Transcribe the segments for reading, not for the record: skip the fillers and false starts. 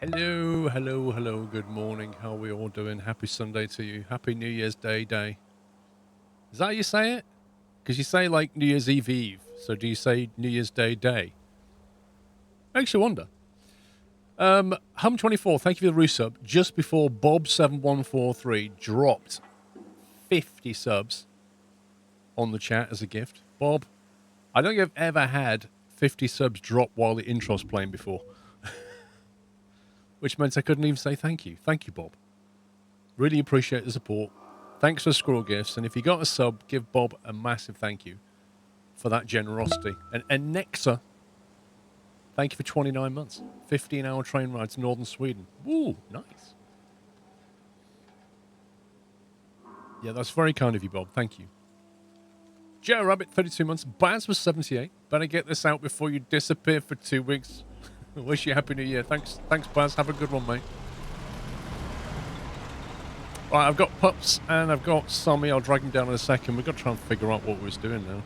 Hello, hello, hello. Good morning. How are we all doing? Happy Sunday to you. Happy New Year's Day. Is that how you say it? Because you say like New Year's Eve. So do you say New Year's Day? Makes you wonder. Hum24, thank you for the resub. Just before Bob7143 dropped 50 subs on the chat as a gift. Bob, I don't think I've ever had 50 subs drop while the intro's playing before. Which meant I couldn't even say thank you. Thank you, Bob. Really appreciate the support. Thanks for Squirrel Gifts. And if you got a sub, give Bob a massive thank you for that generosity. And Nexa, thank you for 29 months. 15-hour train ride to northern Sweden. Ooh, nice. Yeah, that's very kind of you, Bob. Thank you. Joe Rabbit, 32 months. Baz was 78. Better get this out before you disappear for 2 weeks. Wish you a Happy New Year. Thanks, Baz. Have a good one, mate. Right, I've got Pups and I've got Sammy. I'll drag him down in a second. We've got to try and figure out what we was doing now.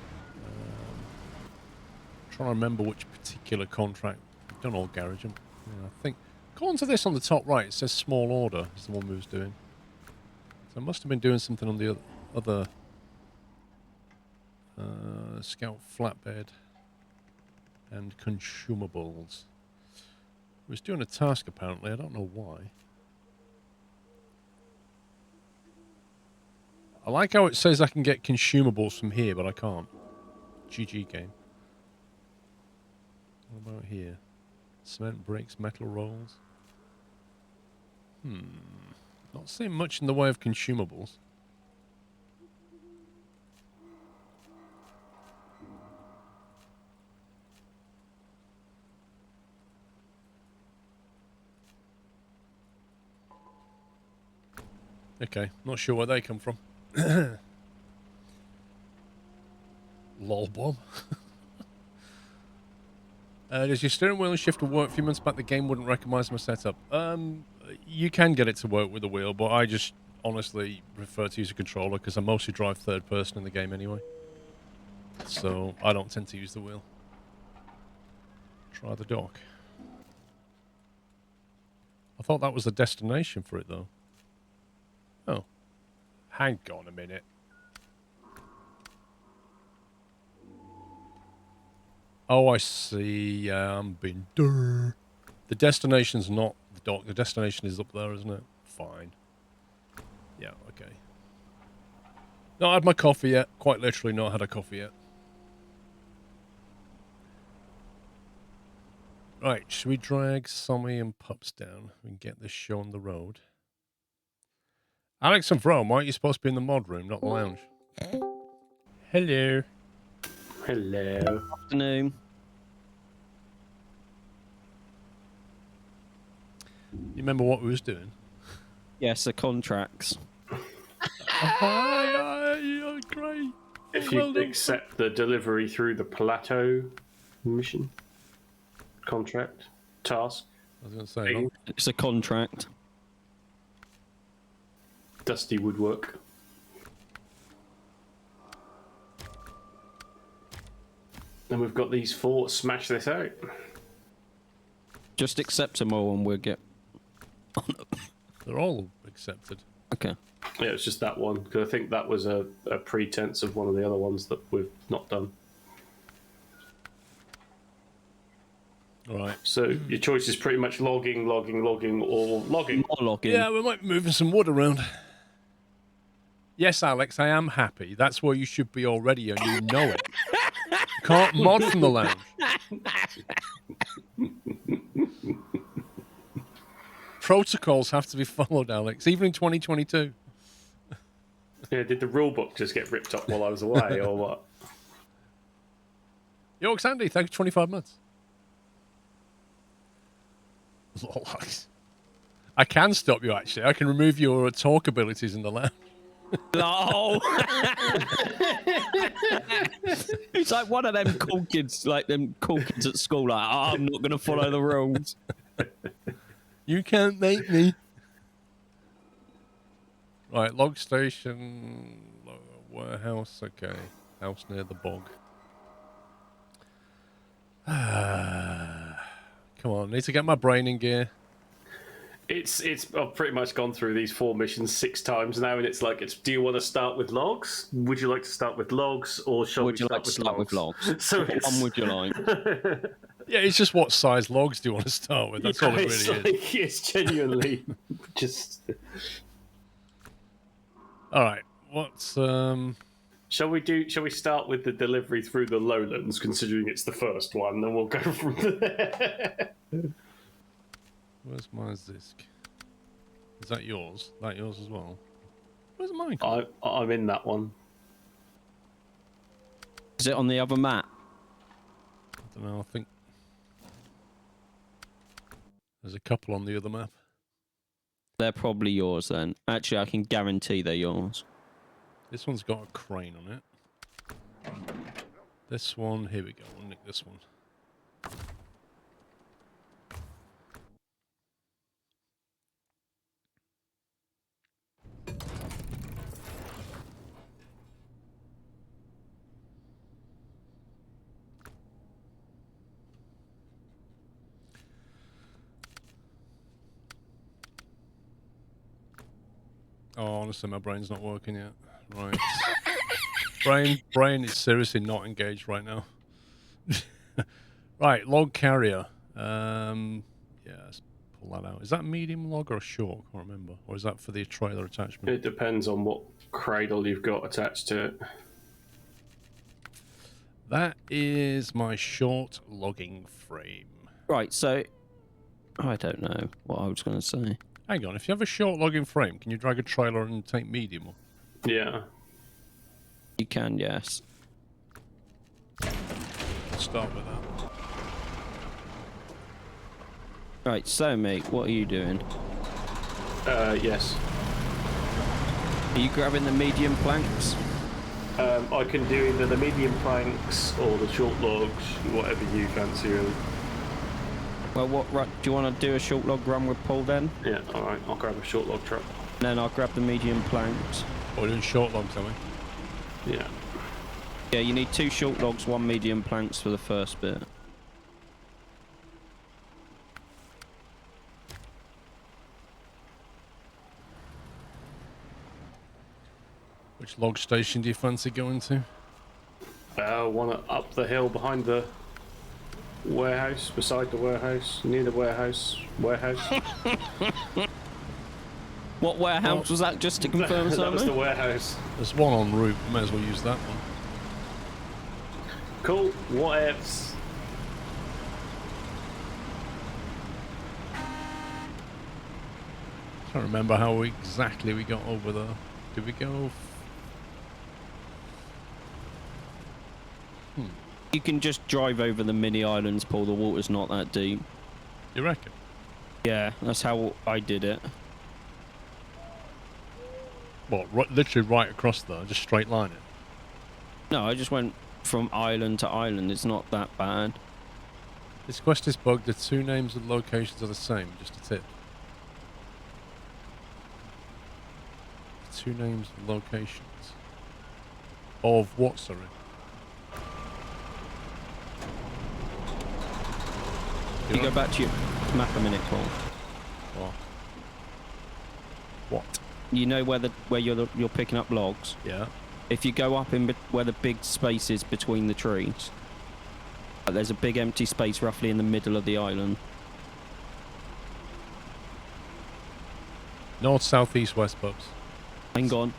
Trying to remember which particular contract. We've done all garage. Yeah, I think. According to this on the top right, it says small order is the one we was doing. So I must have been doing something on the other Scout flatbed and consumables. We was doing a task apparently. I don't know why. I like how it says I can get consumables from here, but I can't. GG game. What about here? Cement bricks, metal rolls. Not seeing much in the way of consumables. Okay, not sure where they come from. Lol Bob. Does your steering wheel and shifter work? A few months back, the game wouldn't recognise my setup. You can get it to work with the wheel, but I just honestly prefer to use a controller because I mostly drive third person in the game anyway. So I don't tend to use the wheel. Try the dock. I thought that was the destination for it, though. Oh. Hang on a minute. Oh, I see. Been the destination's not the dock. The destination is up there, isn't it? Fine. Yeah, okay. Not had my coffee yet. Quite literally not had a coffee yet. Right, should we drag Sammy and Pups down and get this show on the road? Alex and Fro, why aren't you supposed to be in the mod room, not the lounge? Hello. Hello. Afternoon. You remember what we was doing? Yes, the contracts. You're great. If you accept the delivery through the plateau mission, contract, task. I was going to say, no? It's a contract. Dusty woodwork. And we've got these 4. Smash this out. Just accept them all and we'll get... They're all accepted. Okay. Yeah, it's just that one, because I think that was a pretense of one of the other ones that we've not done. All right. So your choice is pretty much logging, or logging. More logging. Yeah, we might be moving some wood around. Yes, Alex, I am happy. That's where you should be already, and you know it. You can't mod from the lounge. Protocols have to be followed, Alex, even in 2022. Yeah, did the rule book just get ripped up while I was away, or what? York Sandy, thanks for 25 months. I can stop you, actually. I can remove your talk abilities in the lounge. No. It's like one of them cool kids, at school, like, oh, I'm not going to follow the rules. You can't make me. Right, log station, warehouse, okay. House near the bog. Come on, need to get my brain in gear. I've pretty much gone through these 4 missions 6 times now, and it's like, do you want to start with logs? Would you like to start with logs, or shall Would we you start like to with start logs? with logs? So What it's... one would you like? Yeah, it's just what size logs do you want to start with? That's all it it's really is. like, it's genuinely just... All right, what's Shall we start with the delivery through the lowlands, considering it's the first one, then we'll go from there. where's my Zisk? Is that yours? That yours as well? Where's mine? Gone? I'm in that one. Is it on the other map? I don't know. I think there's a couple on the other map. They're probably yours then. Actually, I can guarantee they're yours. This one's got a crane on it. This one, here we go. We'll nick this one. Oh, honestly, my brain's not working yet. Right. brain is seriously not engaged right now. Right, log carrier. Yeah, let's pull that out. Is that medium log or a short? I can't remember. Or is that for the trailer attachment? It depends on what cradle you've got attached to it. That is my short logging frame. Right, so I don't know what I was going to say. Hang on, if you have a short logging frame, can you drag a trailer and take medium? Yeah. You can, yes. Let's start with that. Right, so mate, what are you doing? Yes. Are you grabbing the medium planks? I can do either the medium planks or the short logs, whatever you fancy, really. Well, do you want to do a short log run with Paul then? Yeah, alright, I'll grab a short log truck. And then I'll grab the medium planks. We're doing short logs, are we? Yeah. Yeah, you need 2 short logs, 1 medium planks for the first bit. Which log station do you fancy going to? One up the hill behind the warehouse, beside the warehouse, near the warehouse. What warehouse was that, just to confirm That was something? the warehouse. There's one en route. May as well use that one. Cool, what ifs? Can't remember how exactly we got over there. Did we go? You can just drive over the mini islands, Paul. The water's not that deep. You reckon? Yeah, that's how I did it. What? Literally right across there, just straight line it. No, I just went from island to island. It's not that bad. This quest is bugged. The 2 names of the locations are the same. Just a tip. The 2 names of locations. Of what, sorry? You go back to your map a minute, Paul. What? What? You know where you're picking up logs. Yeah. If you go up in where the big space is between the trees, there's a big empty space roughly in the middle of the island. North, south, east, west, pubs. Hang on.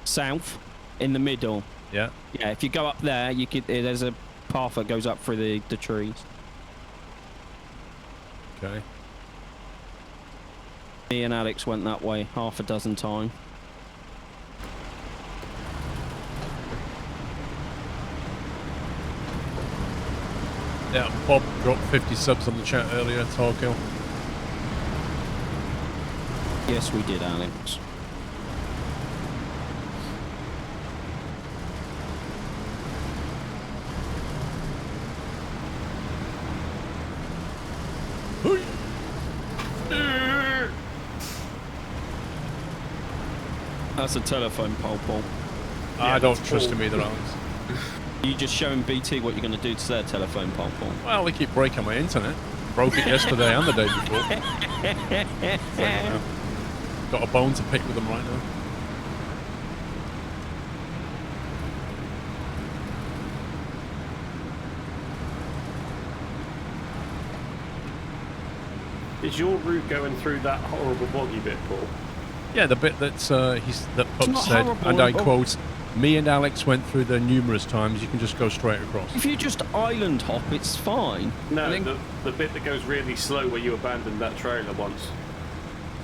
South, in the middle. Yeah. Yeah, if you go up there, there's a path that goes up through the trees. Okay. Me and Alex went that way half a dozen times. Yeah, Bob dropped 50 subs on the chat earlier, Tarkill. Yes, we did, Alex. That's a telephone pole, Paul. I don't trust him either, Alex. You just showing BT what you're going to do to their telephone pole, Paul. Well, they keep breaking my internet. Broke it yesterday and the day before. So, got a bone to pick with them right now. Is your route going through that horrible boggy bit, Paul? Yeah, the bit that Pup not said, horrible, and I Bob. quote, "Me and Alex went through there numerous times. You can just go straight across." If you just island hop, it's fine. No, I think- the bit that goes really slow where you abandoned that trailer once.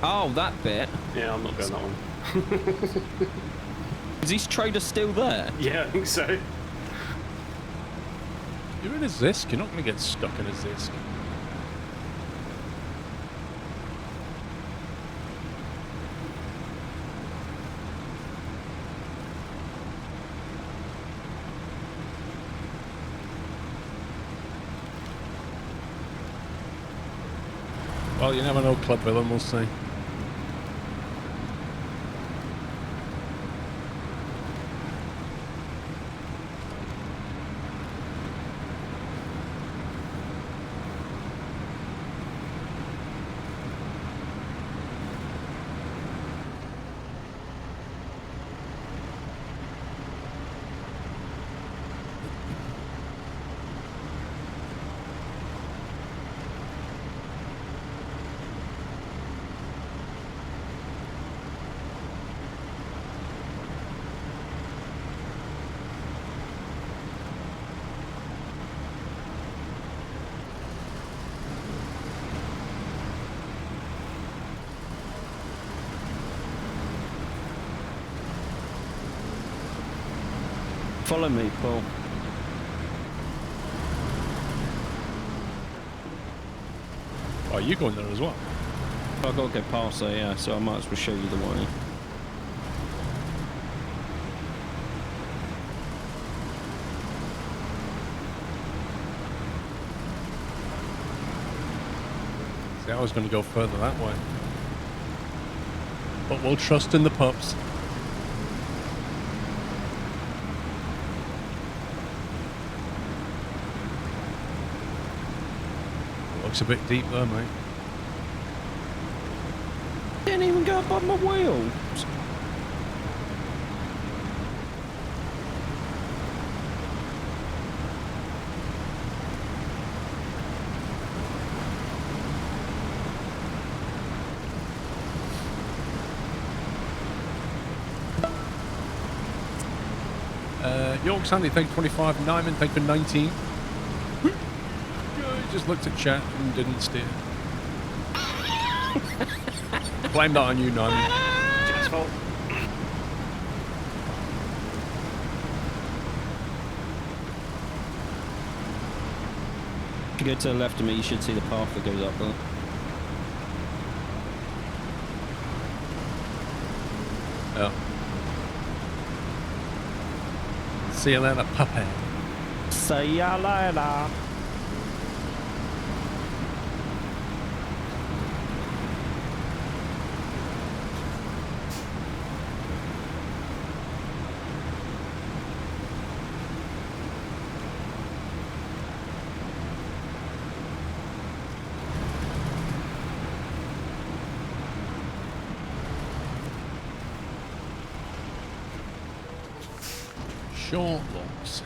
Oh, that bit. Yeah, I'm not going that one. Is his trailer still there? Yeah, I think so. You're in a Zisk. You're not going to get stuck in a Zisk. Well, you never know, Club Villain, we'll see. Follow me, Paul. Oh, you going there as well? I've got to go past there, yeah, so I might as well show you the way. See, I was going to go further that way. But we'll trust in the pups. Looks a bit deep there, mate. Didn't even go above my wheels. York Sandy, thank you 25. Nyman, thank you 19. Just looked at chat and didn't steer. Blame that on you, Nyman. Chat's fault. If you go to the left of me, you should see the path that goes up there. Yeah. See you later, puppy. See ya later. Short locks.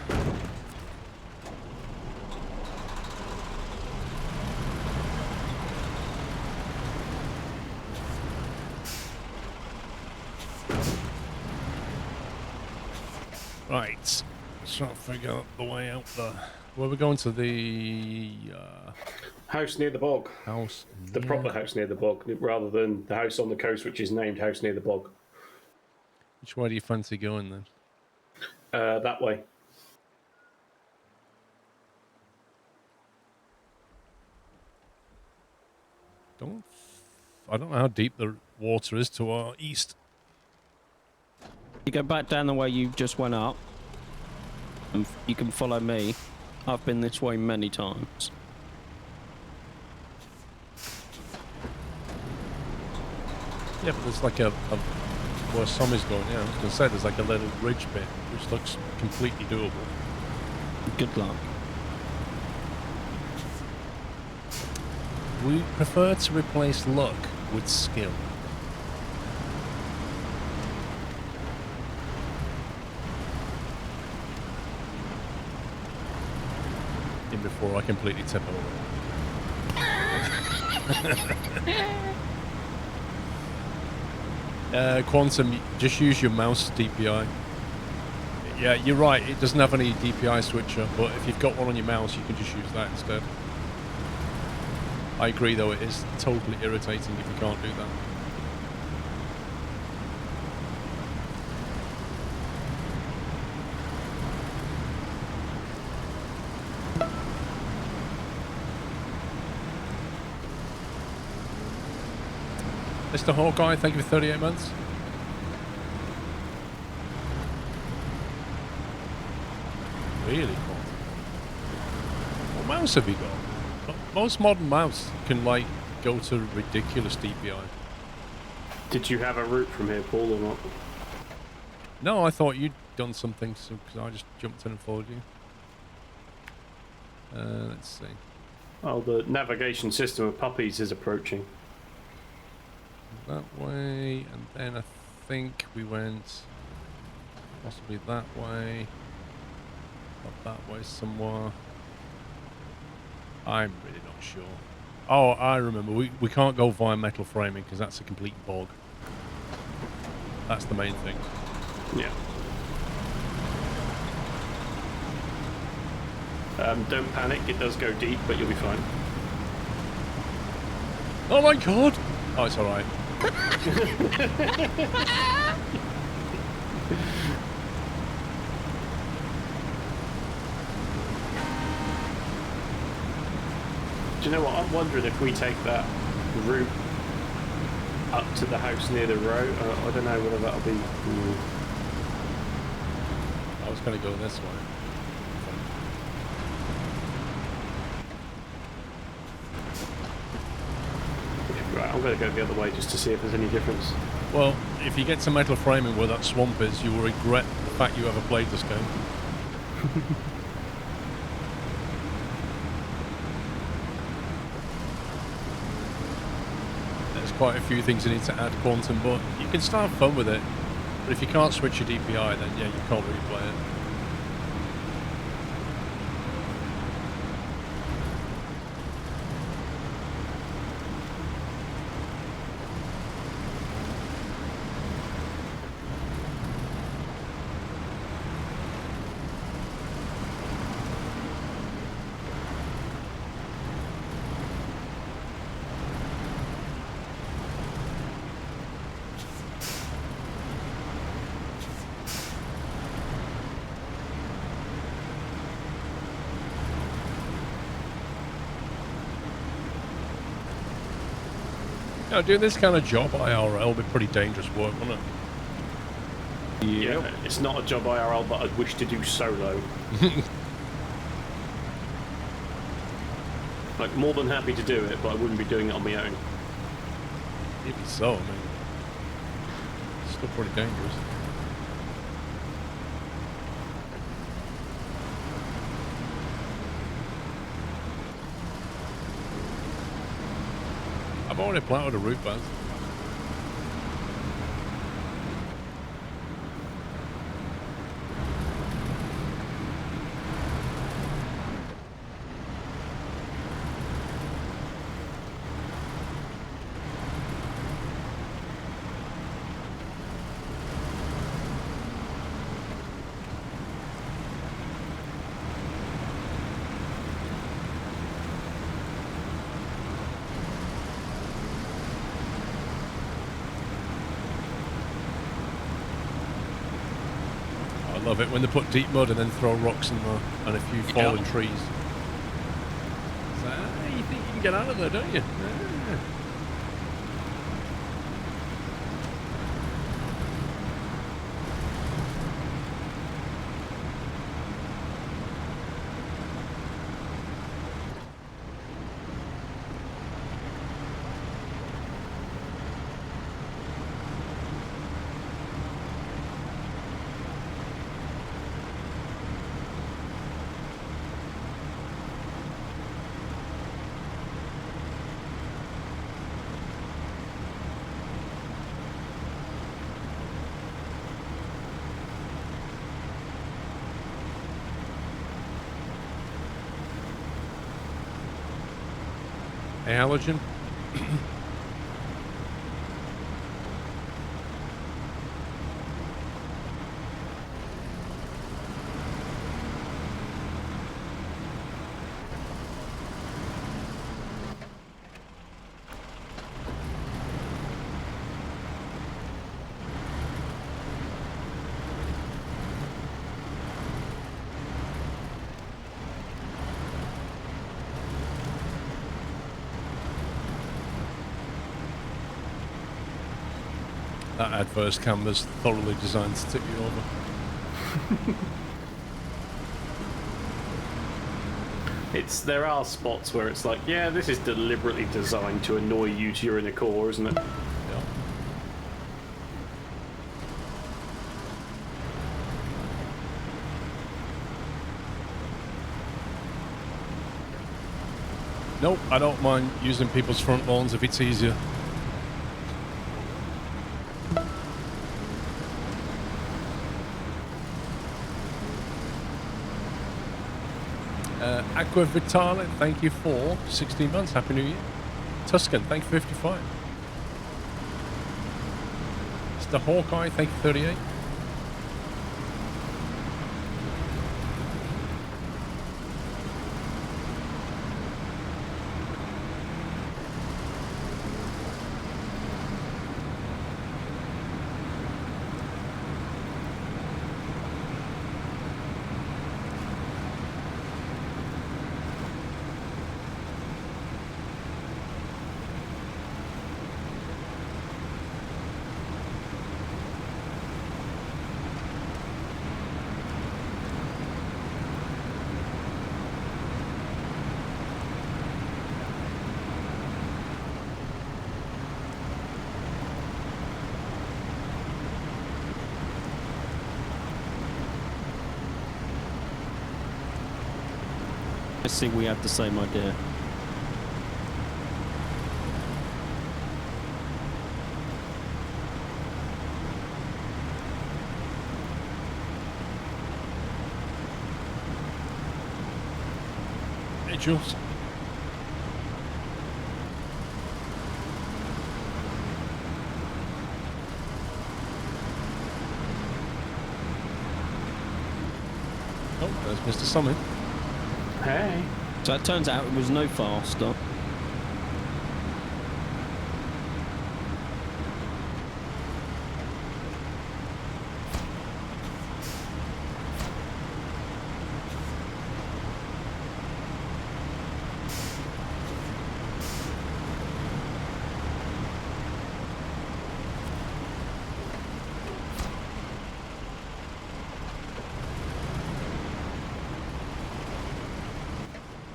Right, let's try to figure out the way out there. Where we're going to the House near the bog. house. The proper house near the bog, rather than the house on the coast, which is named House Near the Bog. Which way do you fancy going then? That way. I don't know how deep the water is to our east. You go back down the way you just went up, and you can follow me. I've been this way many times. Yeah, but there's like a where some is going. Yeah, I was going to say there's like a little ridge bit which looks completely doable. Good luck. We prefer to replace luck with skill. In before I completely tip over. Quantum, just use your mouse DPI. Yeah, you're right. It doesn't have any DPI switcher, but if you've got one on your mouse, you can just use that instead. I agree, though, it is totally irritating if you can't do that. Mr. Hawkeye, thank you for 38 months. Really cool. What mouse have you got? Most modern mouse can, like, go to ridiculous DPI. Did you have a route from here, Paul, or not? No, I thought you'd done something, because I just jumped in and followed you. Let's see. Oh, the navigation system of puppies is approaching. That way, and then I think we went possibly that way, up that way somewhere. I'm really not sure. Oh, I remember. We can't go via metal framing because that's a complete bog. That's the main thing. Yeah. Don't panic, it does go deep, but you'll be fine. Oh my god! Oh, it's alright. Do you know what? I'm wondering if we take that route up to the house near the road. I don't know whether that'll be. I was going to go this way. Right, I'm going to go the other way just to see if there's any difference. Well, if you get to metal framing where that swamp is, you will regret the fact you ever played this game. There's quite a few things you need to add, Quantum, but you can start fun with it. But if you can't switch your DPI, then yeah, you can't really play it. You know, doing this kind of job IRL would be pretty dangerous work, wouldn't it? Yeah, it's not a job IRL, but I'd wish to do solo. Like, more than happy to do it, but I wouldn't be doing it on my own. Maybe so, I mean, it's still pretty dangerous. I've already plotted a route, Baz. I love it when they put deep mud and then throw rocks in there and a few fallen trees. It's like, you think you can get out of there, don't you? Yeah. Hey, Halogen. That adverse camera's thoroughly designed to tip you over. There are spots where it's like, yeah, this is deliberately designed to annoy you to your inner core, isn't it? Yeah. Nope, I don't mind using people's front lawns if it's easier. Aqua Vitale, thank you for 16 months. Happy New Year. Tuscan, thank you for 55. Mr. Hawkeye, thank you for 38. I see we had the same idea. Hey, Jules. Oh, there's Mr. Summit. Hey. So it turns out it was no faster.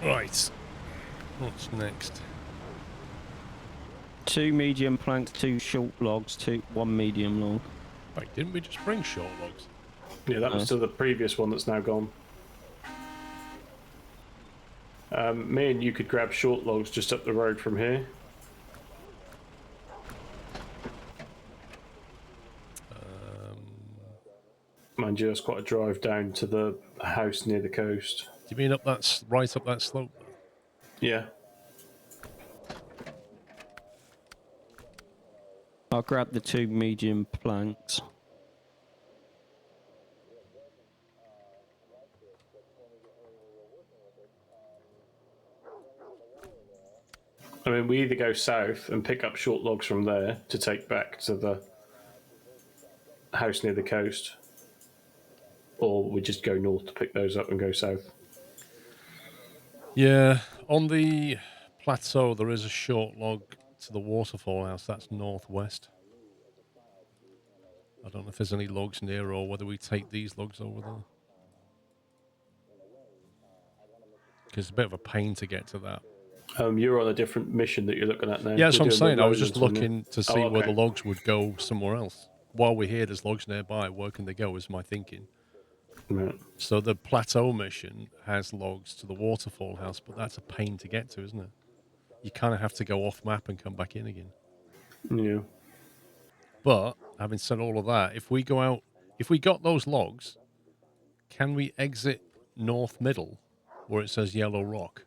Right. What's next? 2 medium planks, 2 short logs, 1 medium log. Wait, didn't we just bring short logs? Yeah, that was to the previous one that's now gone. Me and you could grab short logs just up the road from here. Mind you, it's quite a drive down to the house near the coast. Do you mean right up that slope? Yeah. I'll grab the 2 medium planks. I mean, we either go south and pick up short logs from there to take back to the house near the coast, or we just go north to pick those up and go south. Yeah, on the plateau there is a short log to the waterfall house. That's northwest. I don't know if there's any logs near or whether we take these logs over there. Because it's a bit of a pain to get to that. You're on a different mission that you're looking at now. Yeah, that's what I'm You're doing saying. the I was just Lowlands one, looking to see where the logs would go somewhere else. While we're here, there's logs nearby. Where can they go is my thinking. Right. So the plateau mission has logs to the waterfall house, but that's a pain to get to, isn't it? You kind of have to go off map and come back in again. Yeah. But having said all of that, if we go out, if we got those logs, can we exit North Middle where it says Yellow Rock?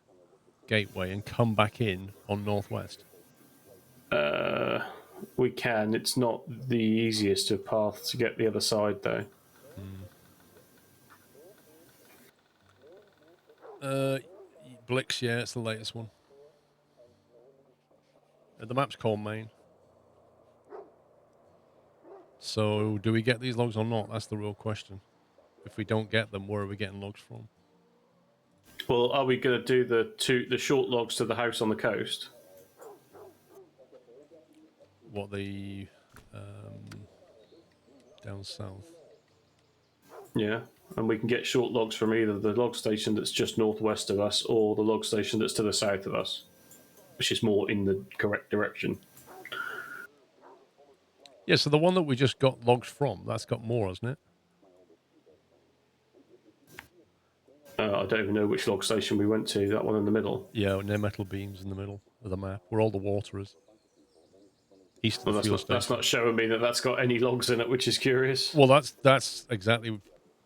gateway and come back in on northwest? We can. It's not the easiest of paths to get the other side, though. Blix, yeah, it's the latest one. The map's called Main. So, do we get these logs or not? That's the real question. If we don't get them, where are we getting logs from? Well, are we going to do the short logs to the house on the coast? What, the down south? Yeah, and we can get short logs from either the log station that's just northwest of us or the log station that's to the south of us, which is more in the correct direction. Yeah, so the one that we just got logs from, that's got more, hasn't it? I don't even know which log station we went to, that one in the middle. Yeah, near metal beams in the middle of the map, where all the water is. East of Well, the fuel station. that's not showing me that that's got any logs in it, which is curious. Well, that's exactly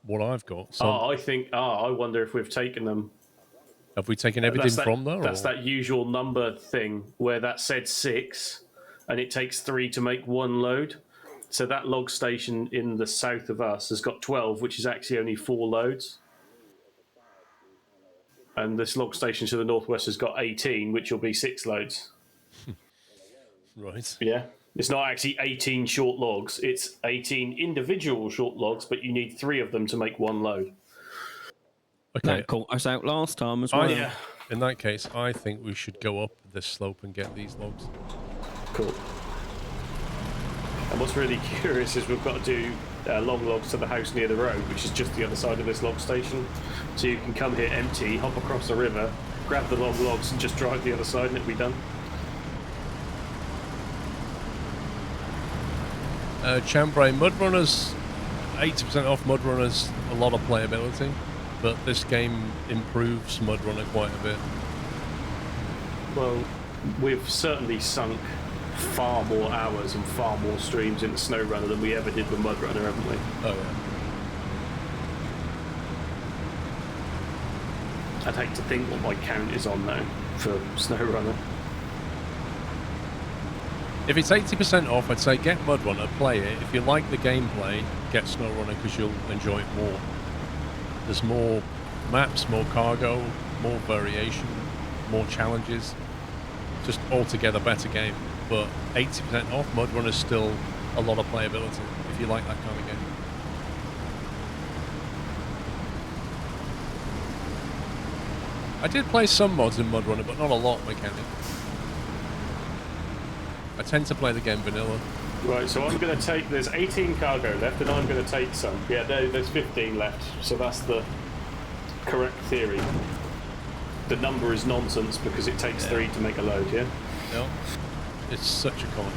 what I've got. So I wonder if we've taken them. have we taken everything from there? That's that usual number thing where that said 6, and it takes 3 to make one load. So that log station in the south of us has got 12, which is actually only 4 loads. And this log station to the northwest has got 18, which will be 6 loads. Right. Yeah. It's not actually 18 short logs, it's 18 individual short logs, but you need 3 of them to make one load. Okay. That caught us out last time as well. Yeah. In that case, I think we should go up this slope and get these logs. Cool. And what's really curious is we've got to do long logs to the house near the road, which is just the other side of this log station. So you can come here empty, hop across the river, grab the long logs and just drive the other side and it'll be done. Chambray Mudrunners, 80% off Mudrunners, a lot of playability, but this game improves Mudrunner quite a bit. Well, we've certainly sunk far more hours and far more streams into Snowrunner than we ever did with Mudrunner, haven't we? Oh yeah. I'd hate to think what my count is on now for Snowrunner. If it's 80% off, I'd say get Mudrunner, play it. If you like the gameplay, get Snowrunner because you'll enjoy it more. There's more maps, more cargo, more variation, more challenges. Just altogether better game. But 80% off, Mudrunner's still a lot of playability if you like that kind of game. I did play some mods in Mudrunner, but not a lot, mechanic. I tend to play the game vanilla. Right, so I'm going to take... There's 18 cargo left, and I'm going to take some. Yeah, there's 15 left, so that's the correct theory. The number is nonsense because it takes 3 to make a load, yeah? No. It's such a con.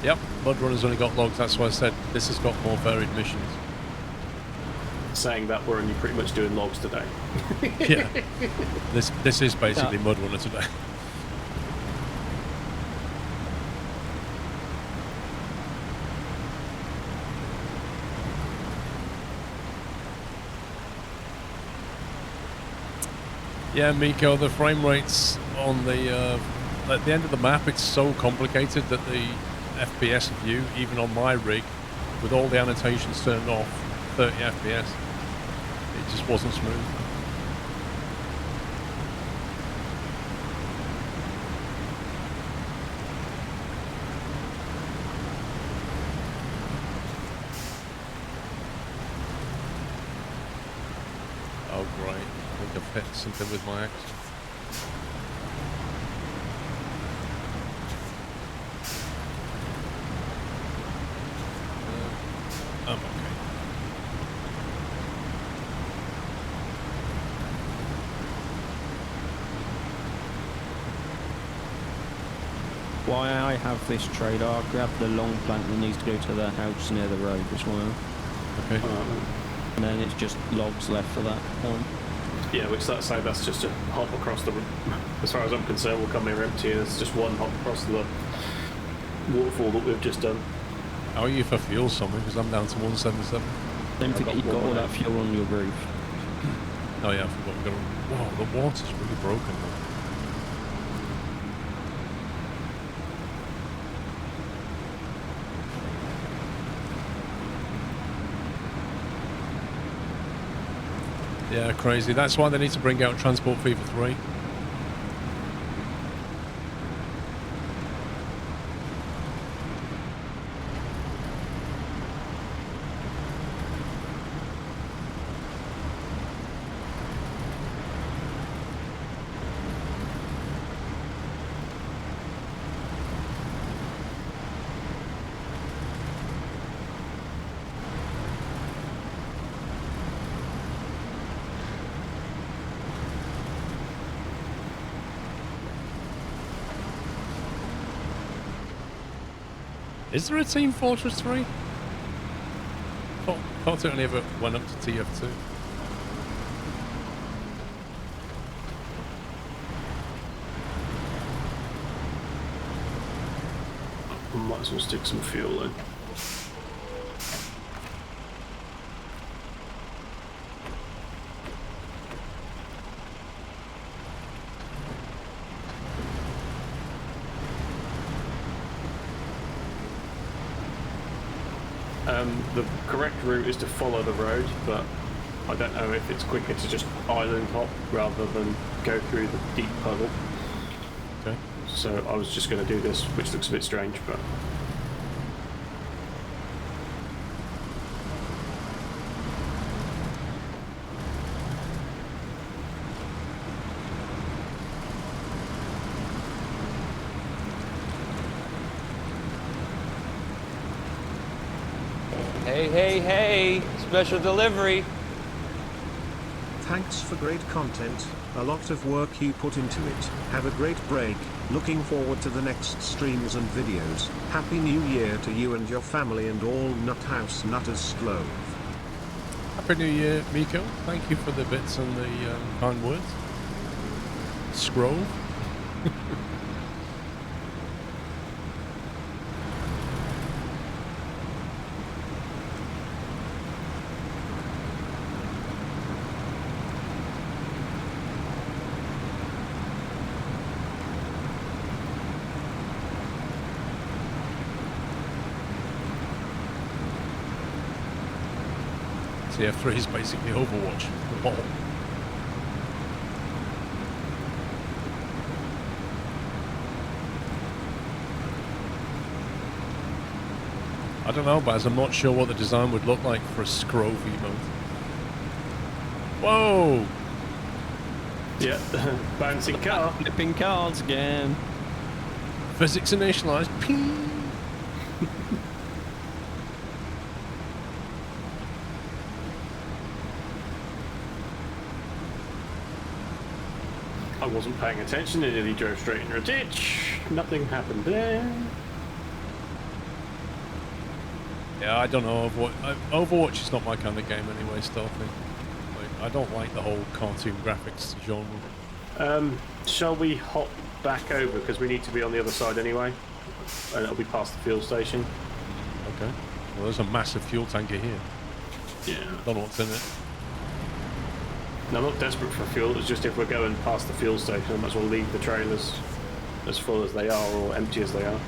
Yep, Mudrunner's only got logs, that's why I said this has got more varied missions. Saying that we're only pretty much doing logs today. Yeah. This is basically Mudrunner today. Yeah, Miko, the frame rates on the at the end of the map, it's so complicated that the FPS view, even on my rig, with all the annotations turned off, 30 FPS, it just wasn't smooth. Oh great, I think I've hit something with my axe. I'm okay. Why I have this trade, I'll grab the long plank that needs to go to the house near the road as well. Okay. And then it's just logs left for that point. Yeah, which that's just a hop across the... As far as I'm concerned, we'll come here empty. It's just one hop across the waterfall that we've just done. How are you for fuel, something? Because I'm down to 177. Don't forget you've got all that fuel on your roof. Oh yeah, I forgot we got. Wow, the water's really broken though. Yeah, crazy. That's why they need to bring out Transport Fever 3. Is there a Team Fortress 3? Thought it only ever went up to TF2. I might as well stick some fuel in. The correct route is to follow the road, but I don't know if it's quicker to just island hop rather than go through the deep puddle. Okay. So I was just going to do this, which looks a bit strange, but... Hey, hey, hey! Special delivery! Thanks for great content, a lot of work you put into it. Have a great break, looking forward to the next streams and videos. Happy New Year to you and your family and all Nuthouse Nutters Sklove. Happy New Year, Miko. Thank you for the bits and the kind words. Scroll. TF3 is basically Overwatch. Lol. I don't know, Baz. I'm not sure what the design would look like for a Scrove emote. Whoa! Yeah, bouncing car. Flipping cards again. Physics initialized. Ping! I wasn't paying attention and nearly drove straight into a ditch. Nothing happened there. Yeah, I don't know. Overwatch is not my kind of game anyway, stealthy. Like, I don't like the whole cartoon graphics genre. Shall we hop back over because we need to be on the other side anyway, and it'll be past the fuel station. Okay. Well, there's a massive fuel tanker here. Yeah. Don't know what's in it. No, I'm not desperate for fuel. It's just if we're going past the fuel station, I might as well leave the trailers as full as they are or empty as they are.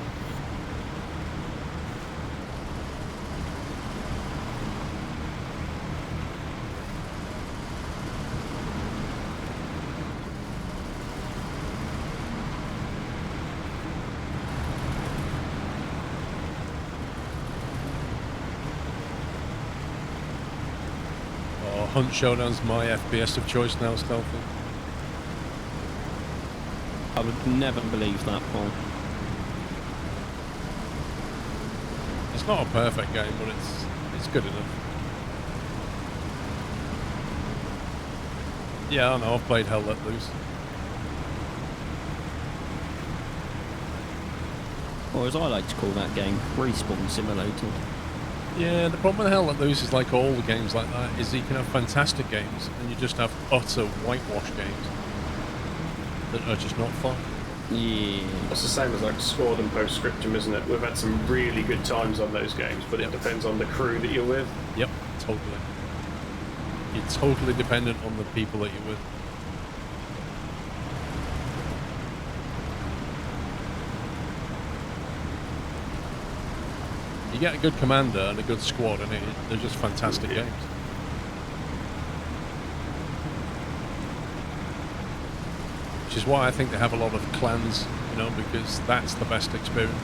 Hunt Showdown's my FPS of choice now, stealthy. I would never believe that, Paul. It's not a perfect game, but it's good enough. Yeah, I know. I've played Hell Let Loose. Or as I like to call that game, Respawn Simulator. Yeah, the problem with Hell Let Loose is like all the games like that, is that you can have fantastic games and you just have utter whitewash games that are just not fun. Yeah. It's the same as like Squad and Postscriptum, isn't it? We've had some really good times on those games, but it depends on the crew that you're with. Yep, totally. You're totally dependent on the people that you're with. You get a good commander and a good squad, and they're just fantastic games. Which is why I think they have a lot of clans, you know, because that's the best experience.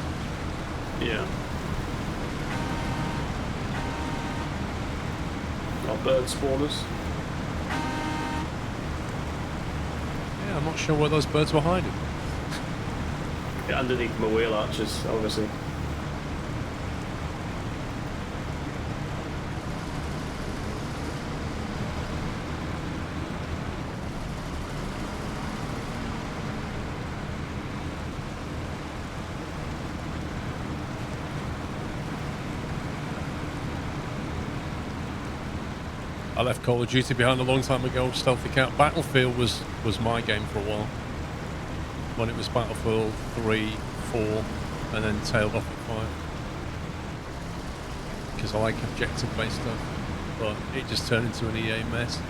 Yeah. Our bird spawners. Yeah, I'm not sure where those birds were hiding. Yeah, underneath my wheel arches, obviously. I left Call of Duty behind a long time ago. Stealthy Cat. Battlefield was my game for a while. When it was Battlefield 3, 4, and then tailed off at 5. Because I like objective-based stuff. But it just turned into an EA mess.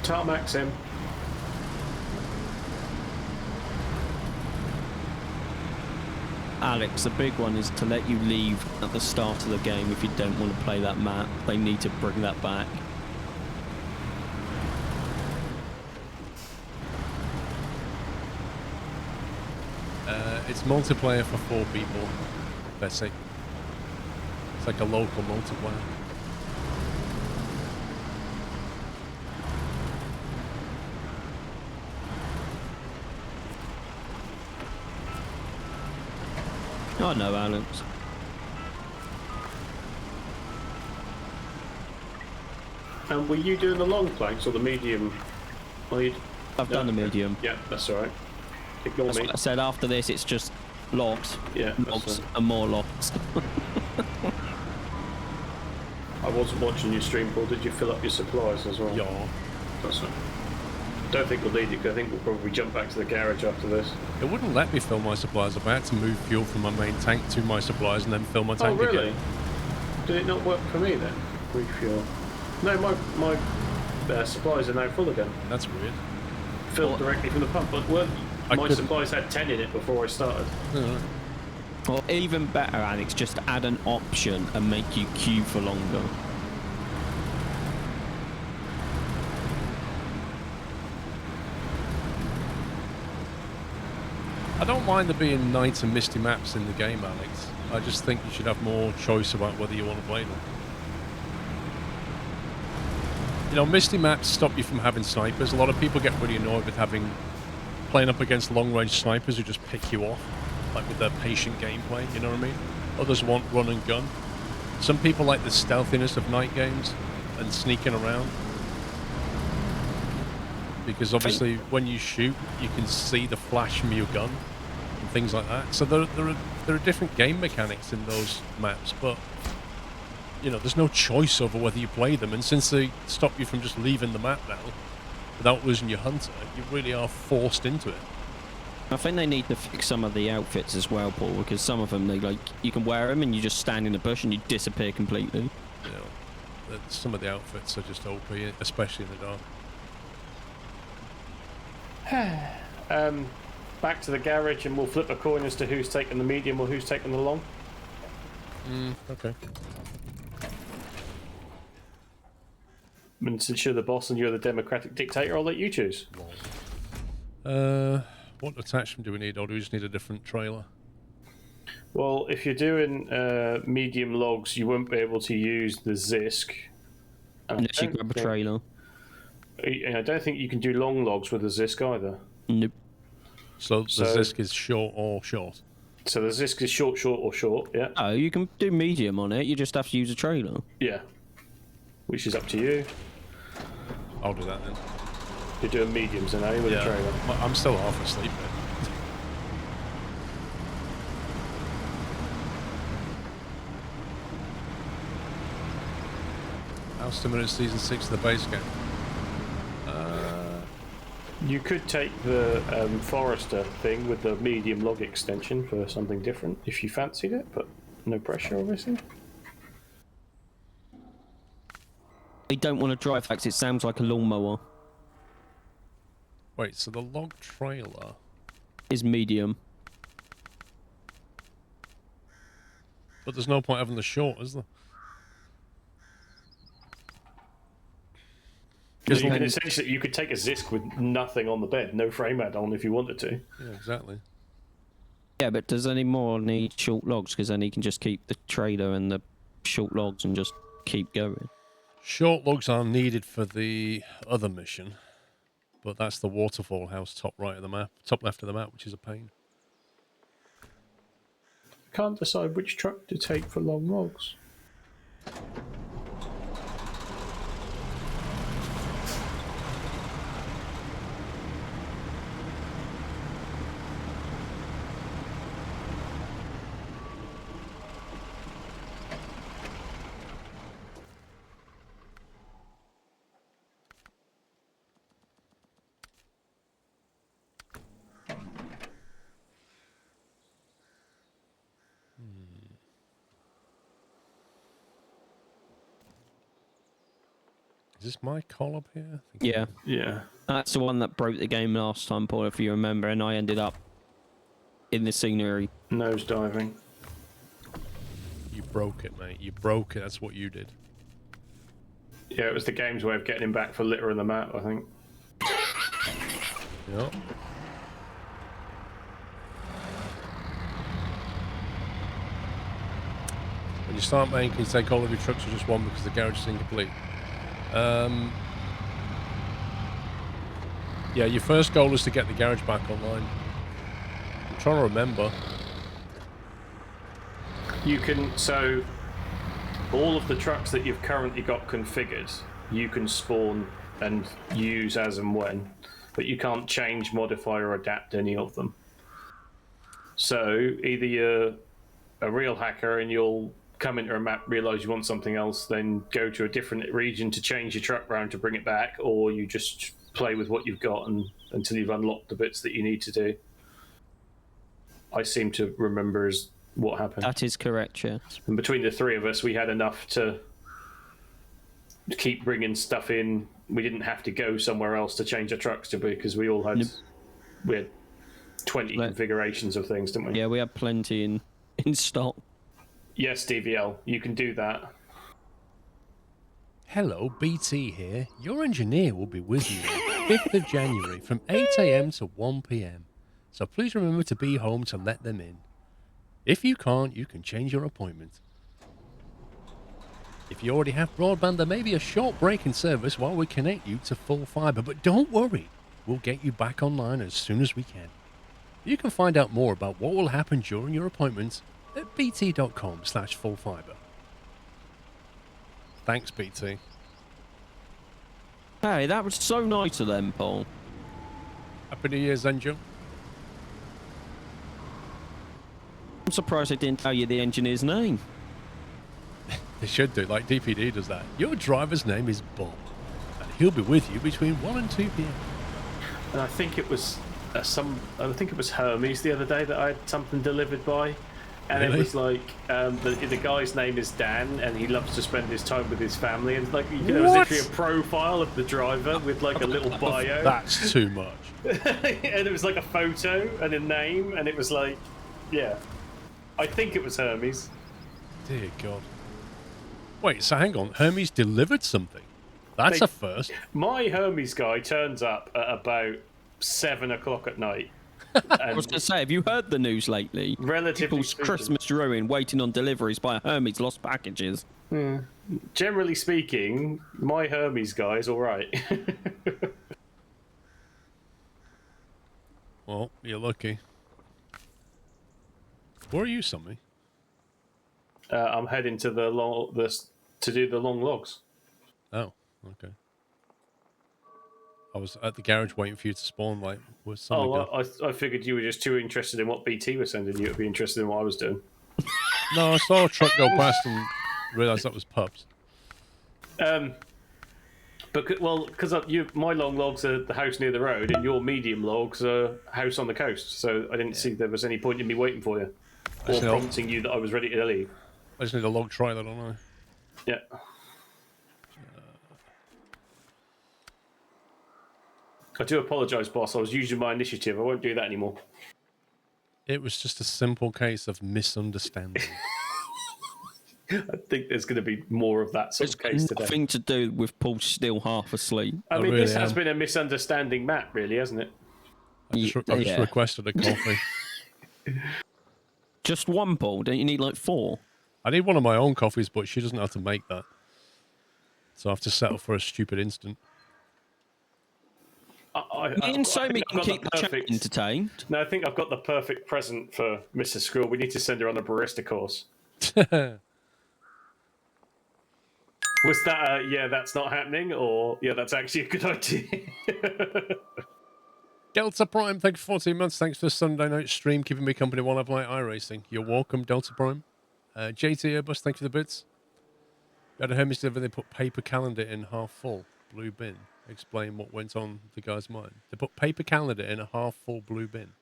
Tarmac's in. Alex, the big one is to let you leave at the start of the game if you don't want to play that map. They need to bring that back. It's multiplayer for 4 people, let's say. It's like a local multiplayer. Oh no, Alex. And were you doing the long planks or the medium? I've done the medium. Yeah, that's alright. Ignore That's me. what I said. After this, it's just logs. Yeah, Logs and more logs. I wasn't watching your stream, Paul. Did you fill up your supplies as well? Yeah. That's right. Don't think we'll need it, because I think we'll probably jump back to the garage after this. It wouldn't let me fill my supplies up. I had to move fuel from my main tank to my supplies and then fill my tank really? again. Did it not work for me then? Refuel. No, my supplies are now full again. That's weird. Filled directly from the pump, but my supplies had 10 in it before I started. Or even better, Alex, just add an option and make you queue for longer. I don't mind there being night and misty maps in the game, Alex. I just think you should have more choice about whether you want to play them. You know, misty maps stop you from having snipers. A lot of people get really annoyed with playing up against long-range snipers who just pick you off, like with their patient gameplay, you know what I mean? Others want run and gun. Some people like the stealthiness of night games and sneaking around. Because obviously when you shoot, you can see the flash from your gun and things like that. So there are different game mechanics in those maps, but you know, there's no choice over whether you play them. And since they stop you from just leaving the map now, without losing your hunter, you really are forced into it. I think they need to fix some of the outfits as well, Paul, because some of them, you can wear them and you just stand in the bush and you disappear completely. You know, some of the outfits are just OP, especially in the dark. Back to the garage, and we'll flip a coin as to who's taking the medium or who's taking the long. Okay. And since you're the boss and you're the democratic dictator, I'll let you choose. What attachment do we need, or do we just need a different trailer? Well, if you're doing medium logs, you won't be able to use the Zisk. Unless you grab a trailer. I don't think you can do long logs with the Zisk either. Nope. So the Zisk is short or short? So the Zisk is short, or short, yeah. Oh, you can do medium on it, you just have to use a trailer. Yeah. Which is up to you. I'll do that then. You're doing mediums then, are you, with a trailer? I'm still half asleep. similar to Season 6 of the base game. You could take the Forester thing with the medium log extension for something different if you fancied it, but no pressure, obviously. I don't want to drive that 'cause it sounds like a lawnmower. Wait, so the log trailer... Is medium. But there's no point having the short, is there? Because you can essentially, you could take a Zisk with nothing on the bed, no frame add-on if you wanted to. Yeah, exactly. Yeah, but does any more need short logs? Because then he can just keep the trailer and the short logs and just keep going. Short logs are needed for the other mission, but that's the waterfall house top right of the map, top left of the map, which is a pain. Can't decide which truck to take for long logs. Is this my call up here? Yeah. Yeah. That's the one that broke the game last time, Paul, if you remember, and I ended up in the scenery. Nose diving. You broke it, mate. You broke it. That's what you did. Yeah, it was the game's way of getting him back for litter on the map, I think. Yep. When you start making, you take all of your trucks or just one because the garage is incomplete. Yeah, your first goal is to get the garage back online. I'm trying to remember. You can, so all of the trucks that you've currently got configured, you can spawn and use as and when, but you can't change, modify, or adapt any of them. So either you're a real hacker and you'll come into a map, realize you want something else, then go to a different region to change your truck round to bring it back, or you just play with what you've got until you've unlocked the bits that you need to do. I seem to remember as what happened. That is correct, yeah. And between the three of us, we had enough to keep bringing stuff in. We didn't have to go somewhere else to change our trucks to because we all had we had 20 configurations of things, didn't we? Yeah, we had plenty in stock. Yes, DVL, you can do that. Hello, BT here. Your engineer will be with you on 5th of January from 8 AM to 1 PM. So please remember to be home to let them in. If you can't, you can change your appointment. If you already have broadband, there may be a short break in service while we connect you to full fibre, but don't worry, we'll get you back online as soon as we can. You can find out more about what will happen during your appointment at bt.com/fullfibre. Thanks, BT. Hey, that was so nice of them, Paul. Happy New Year's, then, Joe. I'm surprised I didn't tell you the engineer's name. They should do, like DPD does that. Your driver's name is Bob, and he'll be with you between 1 and 2 PM. And I think it was I think it was Hermes the other day that I had something delivered by. And Really? It was like the guy's name is Dan, and he loves to spend his time with his family. And like there was literally a profile of the driver with like a little bio. That's too much. And it was like a photo and a name, and it was like, yeah, I think it was Hermes. Dear God. Wait, so hang on. Hermes delivered something. That's a first. My Hermes guy turns up at about 7 o'clock at night. I was going to say, have you heard the news lately? Relatively People's speaking. Christmas ruin waiting on deliveries by Hermes lost packages. Generally speaking, my Hermes guy is all right. Well, you're lucky. Where are you, Sammy? I'm heading to to do the long logs. Oh, okay. I was at the garage waiting for you to spawn. Like, where's Sammy go? I figured you were just too interested in what BT was sending you to be interested in what I was doing. No, I saw a truck go past and realised that was Pups. Because my long logs are the house near the road, and your medium logs are house on the coast. So I didn't see there was any point in me waiting for you, or prompting you that I was ready to leave. I just need a log trailer, don't I? Yeah. I do apologise, boss. I was using my initiative. I won't do that anymore. It was just a simple case of misunderstanding. I think there's going to be more of that sort of case It's today. nothing to do with Paul still half asleep. I mean, really this has am. been a misunderstanding map, really, hasn't it? I just requested a coffee. Just one, Paul? Don't you need like 4? I need one of my own coffees, but she doesn't know how to make that. So I have to settle for a stupid instant. Me and Somi can keep the chat entertained. No, I think I've got the perfect present for Mrs. Squirrel. We need to send her on a barista course. Was that yeah, that's not happening, or yeah, that's actually a good idea? Delta Prime, thank you for 14 months. Thanks for the Sunday night stream, keeping me company while I play iRacing. You're welcome, Delta Prime. JT Airbus, thank you for the bits. You had a Hermes delivery, they put paper calendar in half full, blue bin. Explain what went on the guy's mind. They put paper calendar in a half full blue bin.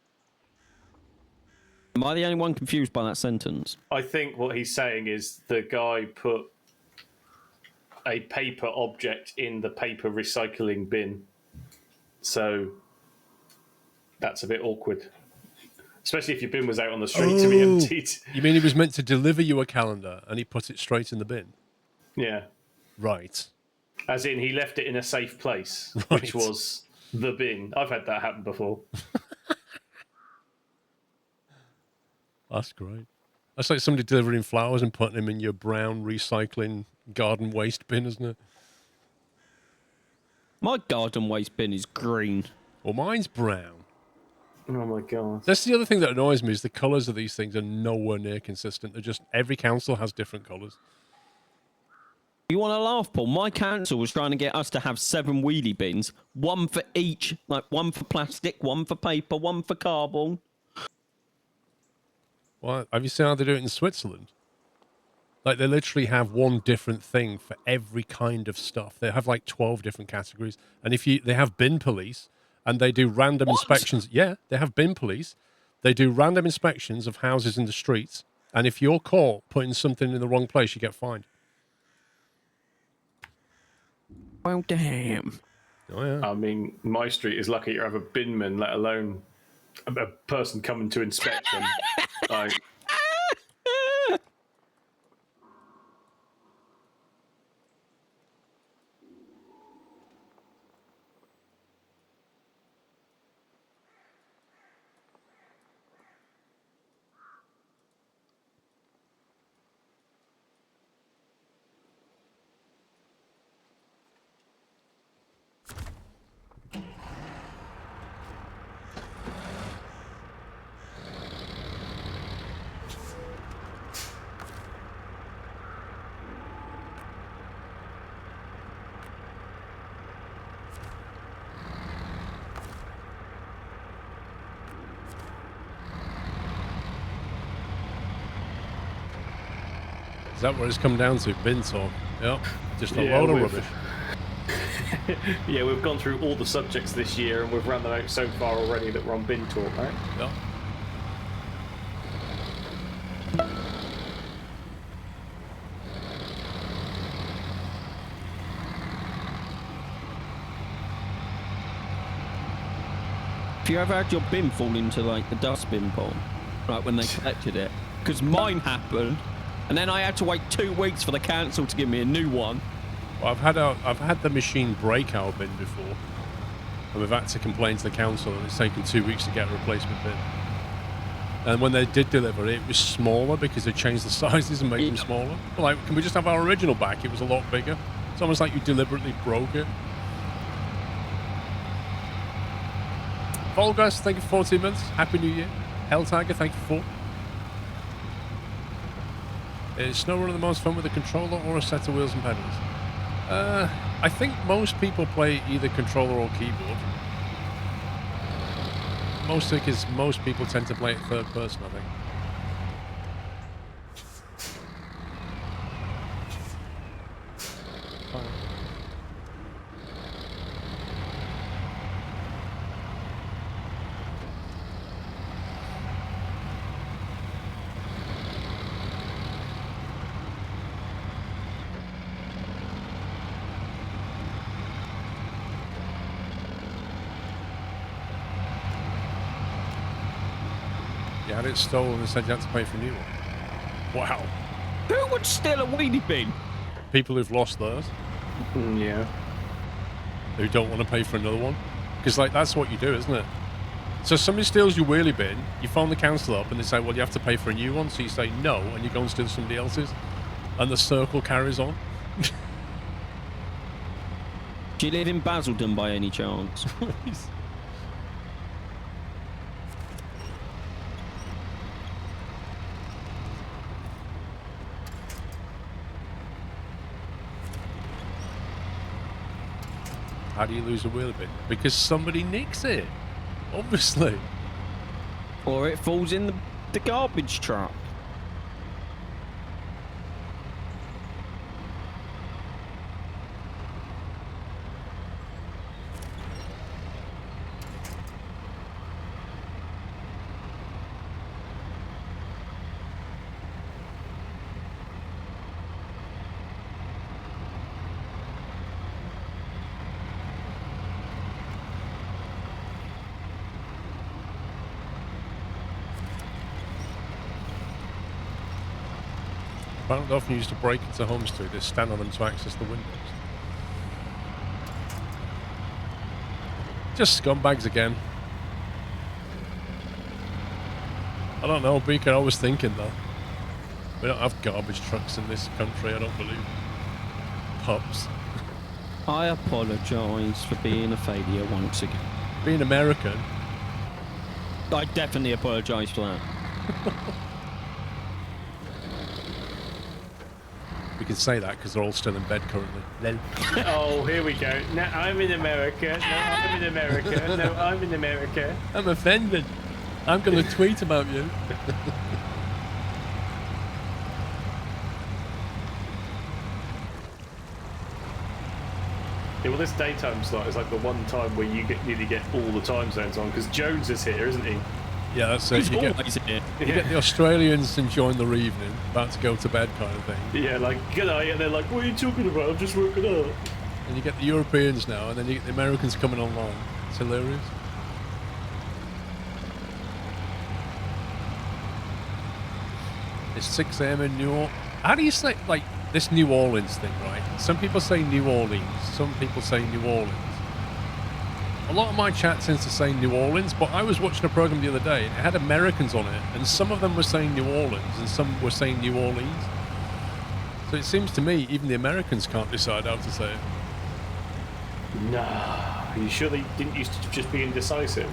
Am I the only one confused by that sentence? I think what he's saying is the guy put a paper object in the paper recycling bin. So that's a bit awkward. Especially if your bin was out on the street to be emptied. You mean he was meant to deliver you a calendar and he put it straight in the bin? Yeah. Right. As in, he left it in a safe place, Right. which was the bin. I've had that happen before. That's great. That's like somebody delivering flowers and putting them in your brown recycling garden waste bin, isn't it? My garden waste bin is green. Well, mine's brown. Oh my god. That's the other thing that annoys me is the colours of these things are nowhere near consistent. They're just, every council has different colours. You want to laugh, Paul? My council was trying to get us to have 7 wheelie bins, 1 for each, like 1 for plastic, 1 for paper, 1 for cardboard. Well, have you seen how they do it in Switzerland? Like, they literally have one different thing for every kind of stuff. They have like 12 different categories. And they have bin police, and they do random inspections. Yeah, they have bin police. They do random inspections of houses in the streets. And if you're caught putting something in the wrong place, you get fined. Well, damn. Oh, yeah. I mean, my street is lucky you have a binman, let alone a person coming to inspect them. Like, Is that what it's come down to? Bin talk? Yep. Just a Yeah, load of we've- rubbish. yeah, we've gone through all the subjects this year, and we've run them out so far already that we're on bin talk, right? Yep. Have you ever had your bin fall into like the dustbin, Paul? Right, when they collected it? Because mine happened, and then I had to wait 2 weeks for the council to give me a new one. Well, I've had the machine break our bin before, and we've had to complain to the council, and it's taken 2 weeks to get a replacement bin. And when they did deliver it, it was smaller because they changed the sizes and made them smaller. Like, can we just have our original back? It was a lot bigger. It's almost like you deliberately broke it. Volgas, thank you for 14 months. Happy New Year. Hell Tiger, thank you for 4. Is Snowrunner the most fun with a controller or a set of wheels and pedals? I think most people play either controller or keyboard. Mostly because most people tend to play it third person, I think. You had it stolen and said you had to pay for a new one. Wow. Who would steal a wheelie bin? People who've lost theirs, Yeah. who don't want to pay for another one. Because, like, that's what you do, isn't it? So somebody steals your wheelie bin, you phone the council up and they say, well, you have to pay for a new one. So you say no, and you go and steal somebody else's. And the circle carries on. Do you live in Basildon by any chance? How do you lose a wheelie bin? Because somebody nicks it. Obviously. Or it falls in the garbage truck. Apparently often used to break into homes through this, stand on them to access the windows. Just scumbags again. I don't know, Beaker, I was thinking though. We don't have garbage trucks in this country, I don't believe. Pubs. I apologise for being a failure once again. Being American. I definitely apologise for that. We can say that because they're all still in bed currently. Lel. Oh, here we go. No, I'm in America. No, I'm in America. No, I'm in America. I'm offended. I'm going to tweet about you. Yeah, well, this daytime slot is like the one time where you nearly get all the time zones on because Jones is here, isn't he? Yeah, that's it. He's You get, always here. you get the Australians enjoying their evening, about to go to bed kind of thing. Yeah, like, good night, and they're like, what are you talking about? I'm just working out. And you get the Europeans now, and then you get the Americans coming online. It's hilarious. It's 6 a.m. in New Orleans. How do you say, like, this New Orleans thing, right? Some people say New Orleans, some people say New Orleans. A lot of my chat tends to say New Orleans, but I was watching a program the other day, and it had Americans on it, and some of them were saying New Orleans, and some were saying New Orleans. So it seems to me, even the Americans can't decide how to say it. Nah, are you sure they didn't used to just be indecisive?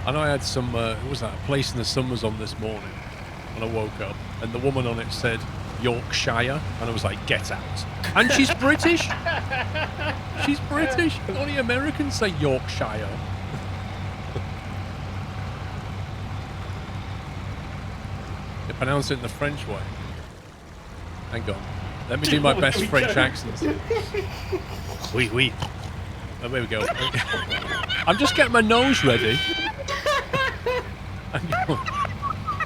I know I had some, what was that, A Place in the Sun was on this morning when I woke up, and the woman on it said Yorkshire, and I was like, get out. And she's British. She's British. Only Americans say Yorkshire. They pronounce it in the French way. Hang on. Let me do my best French accent. Oui, oui. Oh, there we go. I'm just getting my nose ready.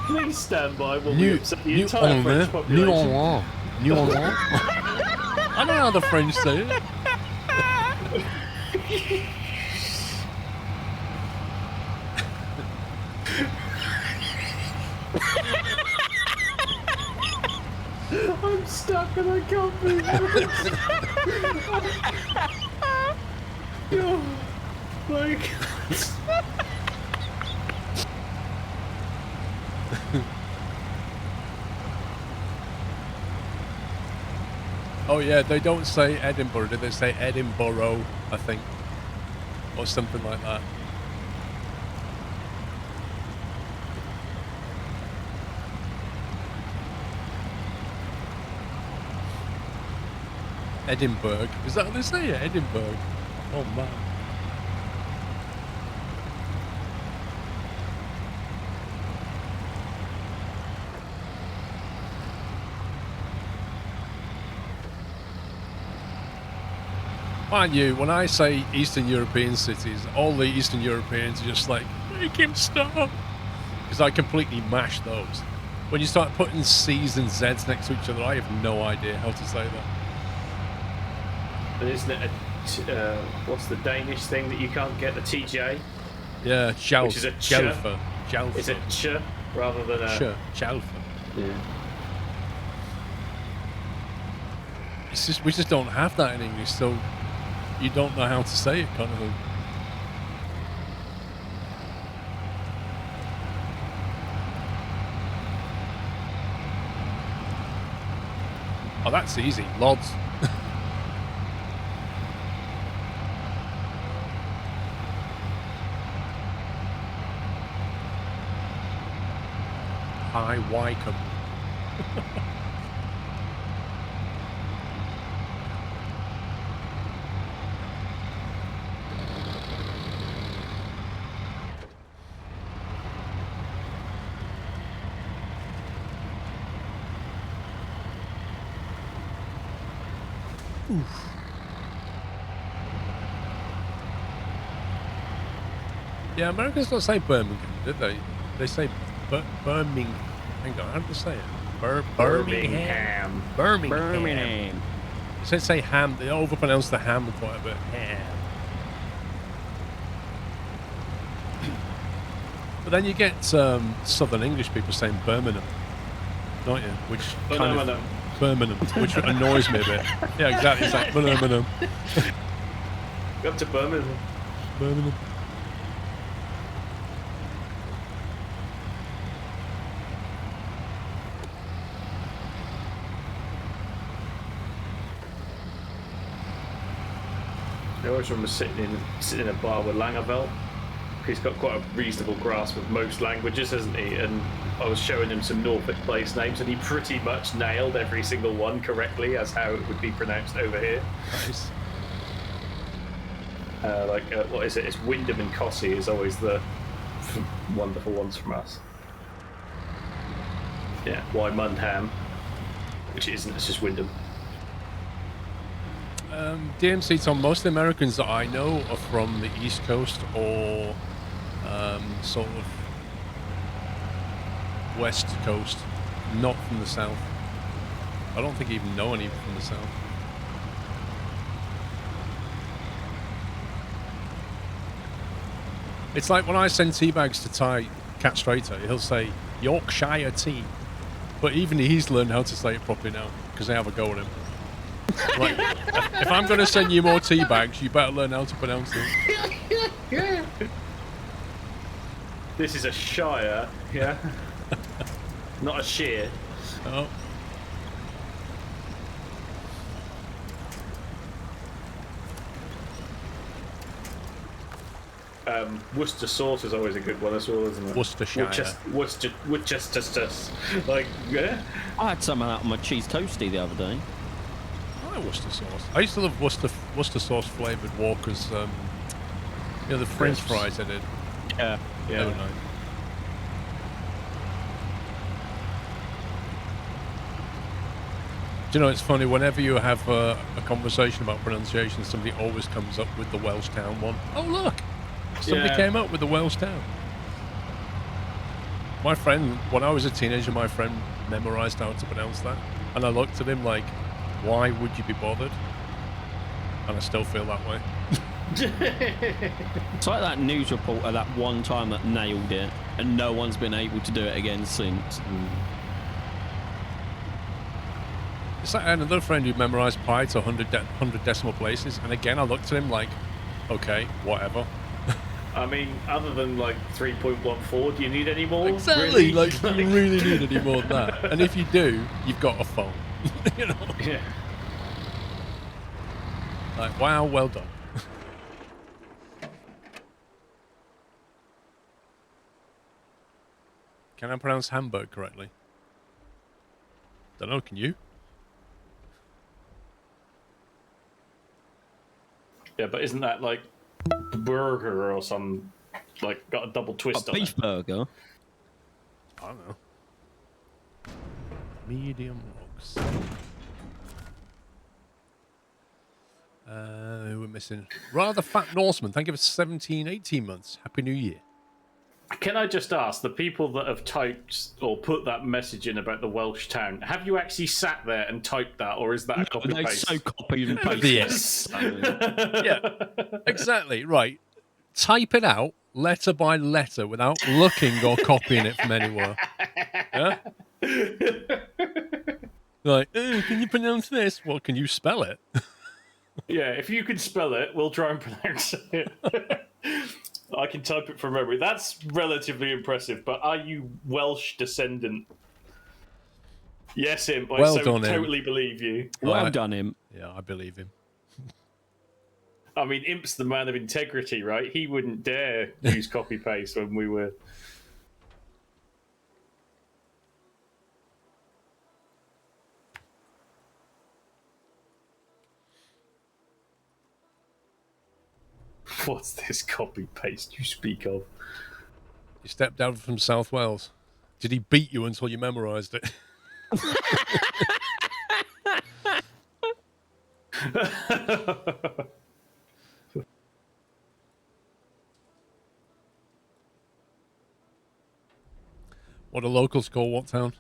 Please stand by while we New upset the entire French population. New Orleans. I know how the French say it. I'm stuck and I can't move. Oh, like. Oh yeah, they don't say Edinburgh, do they say Edinburgh, I think. Or something like that. Edinburgh. Is that what they say? Edinburgh. Oh man. Mind you, when I say Eastern European cities, all the Eastern Europeans are just like, make him stop. Because I completely mash those. When you start putting C's and Z's next to each other, I have no idea how to say that. And isn't it what's the Danish thing that you can't get, the TJ? Yeah, Which is a ch. Jalfa. It's a ch rather than a... Jalfa. Yeah. It's just, we just don't have that in English, so you don't know how to say it, kind of thing. Oh, that's easy. Lods. Hi, Wycombe. Oof. Yeah, Americans don't say Birmingham, did they? They say Birmingham. Hang on, how do they say it? Birmingham. Birmingham. They say ham. They overpronounce the ham quite a bit. Ham. But then you get Southern English people saying Birmingham, don't you? Which kind of Birmingham, which annoys me a bit. Yeah, exactly. It's like Birmingham. Go up to Birmingham. Birmingham. I always remember sitting in a bar with Langerveld. He's got quite a reasonable grasp of most languages, hasn't he? And I was showing him some Norfolk place names, and he pretty much nailed every single one correctly as how it would be pronounced over here. Nice. What is it? It's Wyndham and Cossey is always the wonderful ones from us. Yeah, Wymundham, which it isn't, it's just Wyndham. DMC Tom, most of the Americans that I know are from the East Coast or sort of West Coast, not from the South. I don't think I even know any from the South. It's like when I send tea bags to Ty Cat Strater, he'll say Yorkshire tea. But even he's learned how to say it properly now because I have a go at him. Like, if I'm going to send you more tea bags, you better learn how to pronounce it. This is a shire, yeah? Not a shear. Oh. Worcester sauce is always a good one as well, isn't it? Worcestershire. Worcester. Like, yeah. I had some of that on my cheese toasty the other day. I like Worcester sauce. I used to love Worcester sauce flavoured Walker's, the French fries I did. Yeah. They were nice. Do you know, it's funny, whenever you have a conversation about pronunciation, somebody always comes up with the Welsh town one. Oh, look! Somebody came up with the Welsh town. My friend, when I was a teenager, my friend memorised how to pronounce that. And I looked at him like, why would you be bothered? And I still feel that way. It's like that news reporter that one time that nailed it, and no one's been able to do it again since. It's like another friend who memorised pi to 100 decimal places. And again, I looked at him like, okay, whatever. I mean, other than like 3.14, do you need any more? Exactly. Really? Like, do you really need any more than that? And if you do, you've got a phone. You know? Yeah. Like, wow, well done. Can I pronounce Hamburg correctly? Don't know, can you? Yeah, but isn't that like burger or some, like, got a double twist A on beef it? burger. I don't know. Medium logs. Who we're missing? Rather Fat Norseman. Thank you for 17, 18 months. Happy New Year. Can I just ask, the people that have typed or put that message in about the Welsh town, have you actually sat there and typed that, or is that a copy They paste? so copy and paste. Yes. Yeah, exactly. Right. Type it out letter by letter without looking or copying it from anywhere. Yeah? Like, can you pronounce this? Well, can you spell it? Yeah, if you can spell it, we'll try and pronounce it. I can type it from memory. That's relatively impressive, but are you Welsh descendant? Yes, Imp. I Well so done, Imp. totally believe you. Well I- done, him. Yeah, I believe him. I mean, Imp's the man of integrity, right? He wouldn't dare use copy paste when we were. What's this copy paste you speak of? You stepped down from South Wales. Did he beat you until you memorised it? What do locals call what town?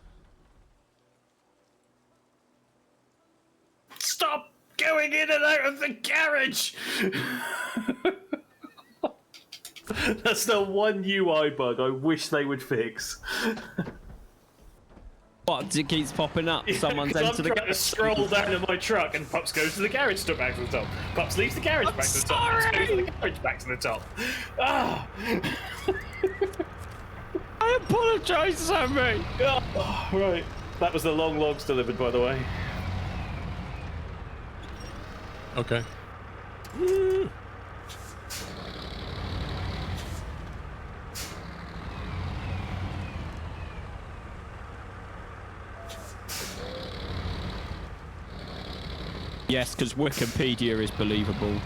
Stop going in and out of the garage! That's the one UI bug I wish they would fix. What? It keeps popping up. Someone's 'Cause entered I'm the trying to scroll down in my truck and Pups goes to the garage to back to the top. Pups leaves the garage back to the top. Pups goes to the garage back to the top. Ah! I apologise, Sammy. Oh, right. That was the long logs delivered, by the way. Okay. Yes, because Wikipedia is believable.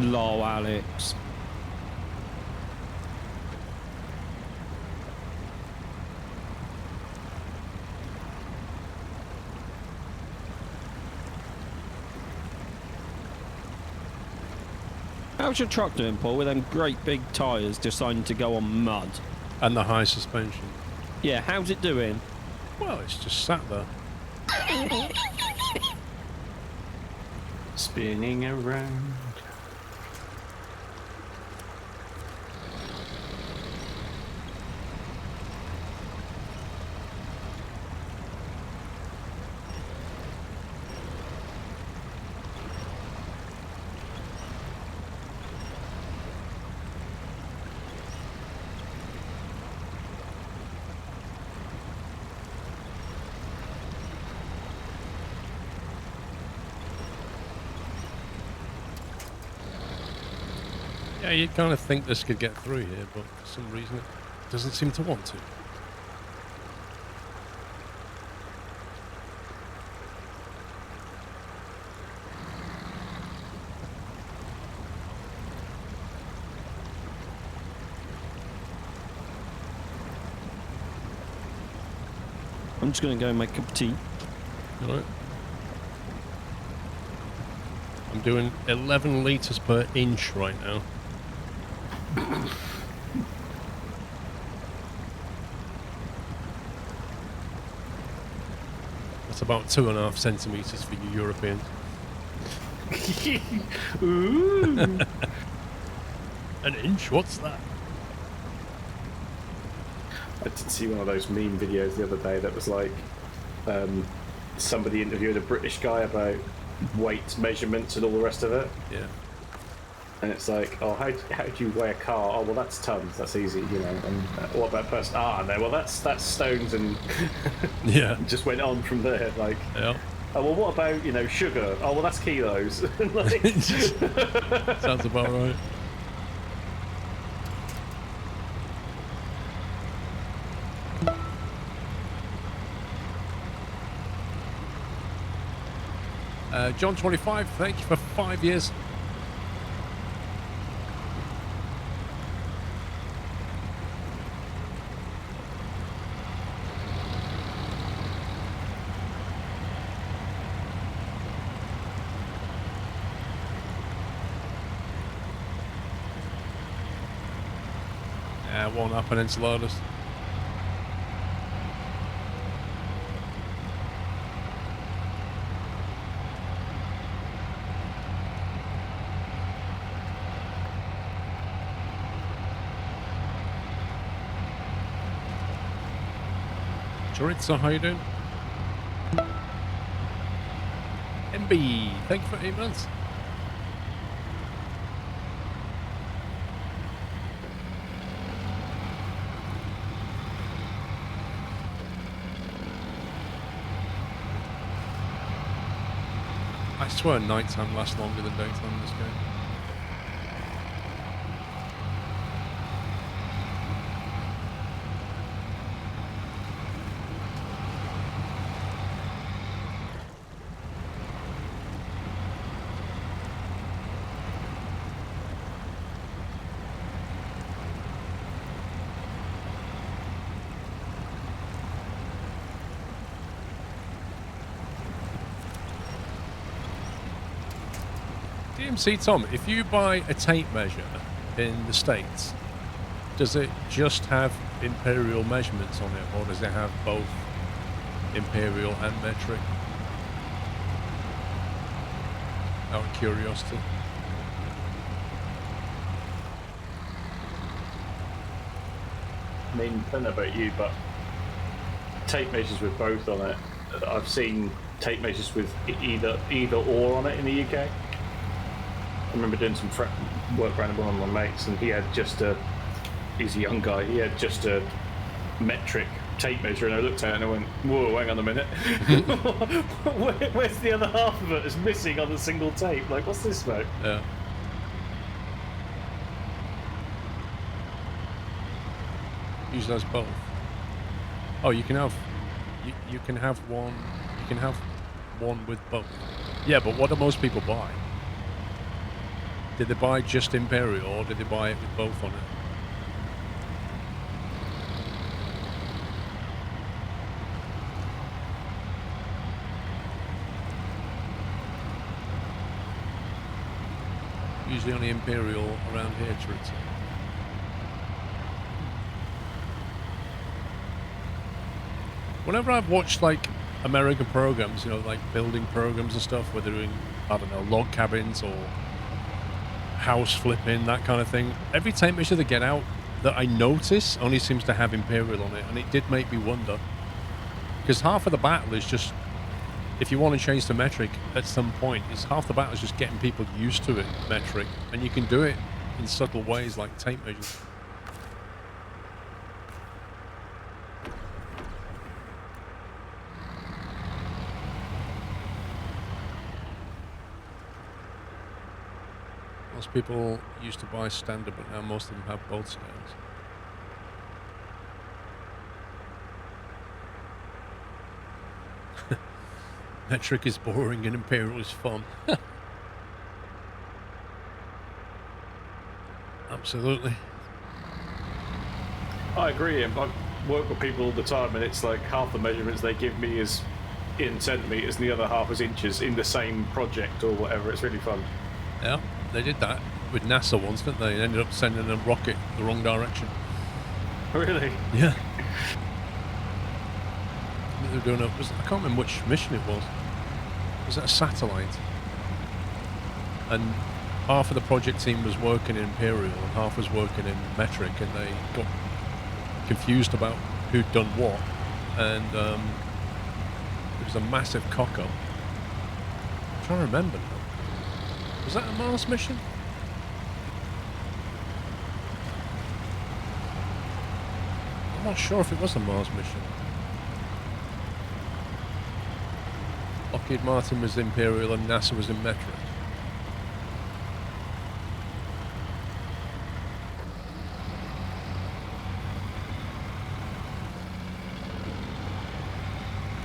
Lol, Alex. How's your truck doing, Paul, with them great big tyres deciding to go on mud? And the high suspension. Yeah, how's it doing? Well, it's just sat there. Spinning around. Yeah, you'd kind of think this could get through here, but for some reason it doesn't seem to want to. I'm just going to go and make a cup of tea. All right. I'm doing 11 litres per inch right now. That's about 2.5 centimetres for you Europeans. Ooh. An inch? What's that? I did see one of those meme videos the other day that was like somebody interviewed a British guy about weight measurements and all the rest of it. Yeah. And it's like, oh, how do you weigh a car? Oh, well, that's tons. That's easy, you know. And what about person? Ah, no, well, that's stones, and Yeah. just went on from there. Like, Yeah. oh, well, what about, you know, sugar? Oh, well, that's kilos. Like, Sounds about right. John 25, thank you for 5 years. Yeah, it won't happen, enchiladas. Chorizo, how you doing? MB, thank you for 8 months. I swear nighttime lasts longer than daytime in this game. DMC Tom, if you buy a tape measure in the States, does it just have imperial measurements on it, or does it have both imperial and metric? Out of curiosity. I mean, I don't know about you, but tape measures with both on it. I've seen tape measures with either or on it in the UK. I remember doing some work around one of my mates, and he had just he's a young guy, he had just a metric tape measure, and I looked at it and I went, whoa, hang on a minute. Where's the other half of it? It's missing on a single tape. Like, what's this about? Yeah. Use those both. Oh, you can have you can have one with both. Yeah, but what do most people buy? Did they buy just imperial, or did they buy it with both on it? Usually only imperial around here, Tritz. Whenever I've watched like American programs, you know, like building programs and stuff, where they're doing, I don't know, log cabins or house flipping, that kind of thing, every tape measure they get out that I notice only seems to have imperial on it, and it did make me wonder, because half of the battle is just, if you want to change to metric at some point, is half the battle is just getting people used to it metric, and you can do it in subtle ways like tape measures. Most people used to buy standard, but now most of them have both scales. Metric is boring and imperial is fun. Absolutely. I agree. I work with people all the time, and it's like half the measurements they give me is in centimeters, and the other half is inches in the same project or whatever. It's really fun. Yeah, they did that with NASA once, didn't they? They ended up sending a rocket the wrong direction. Really? Yeah. They were doing I can't remember which mission it was. Was it a satellite? And half of the project team was working in imperial and half was working in metric, and they got confused about who'd done what, and it was a massive cock-up. trying to remember now. Was that a Mars mission? I'm not sure if it was a Mars mission. Lockheed Martin was Imperial and NASA was in Metric.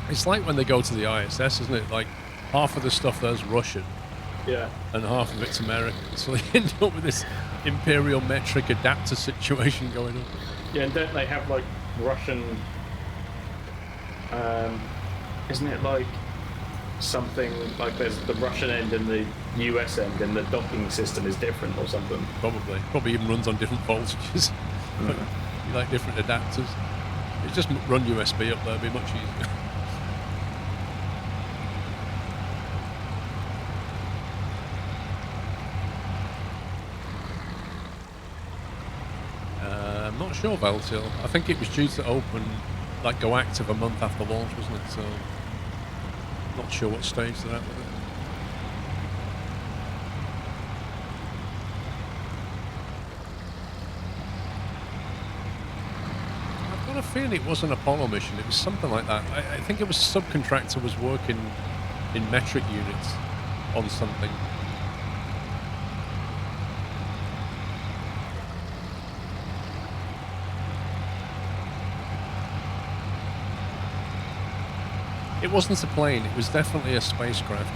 It's like when they go to the ISS, isn't it? Like, half of the stuff there's Russian. Yeah. And half of it's American. So they end up with this Imperial metric adapter situation going on. Yeah, and don't they have, like, Russian... isn't it, like, something... Like, there's the Russian end and the US end, and the docking system is different or something? Probably. Probably even runs on different voltages. You like different adapters. It's just run USB up there, it'd be much easier. Not sure, Valtil. I think it was due to open, like go active a month after launch, wasn't it? So, not sure what stage they're at with it. I've got a feeling it was an Apollo mission. It was something like that. I think it was a subcontractor was working in metric units on something. It wasn't a plane, it was definitely a spacecraft.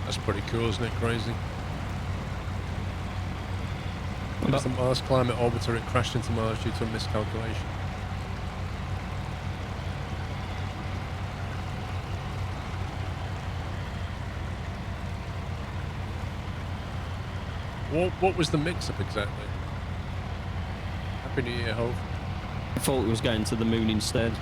That's pretty cool, isn't it? Crazy. It was the Mars climate orbiter, it crashed into Mars due to a miscalculation. What was the mix-up exactly? Happy New Year, Hove. I thought it was going to the moon instead.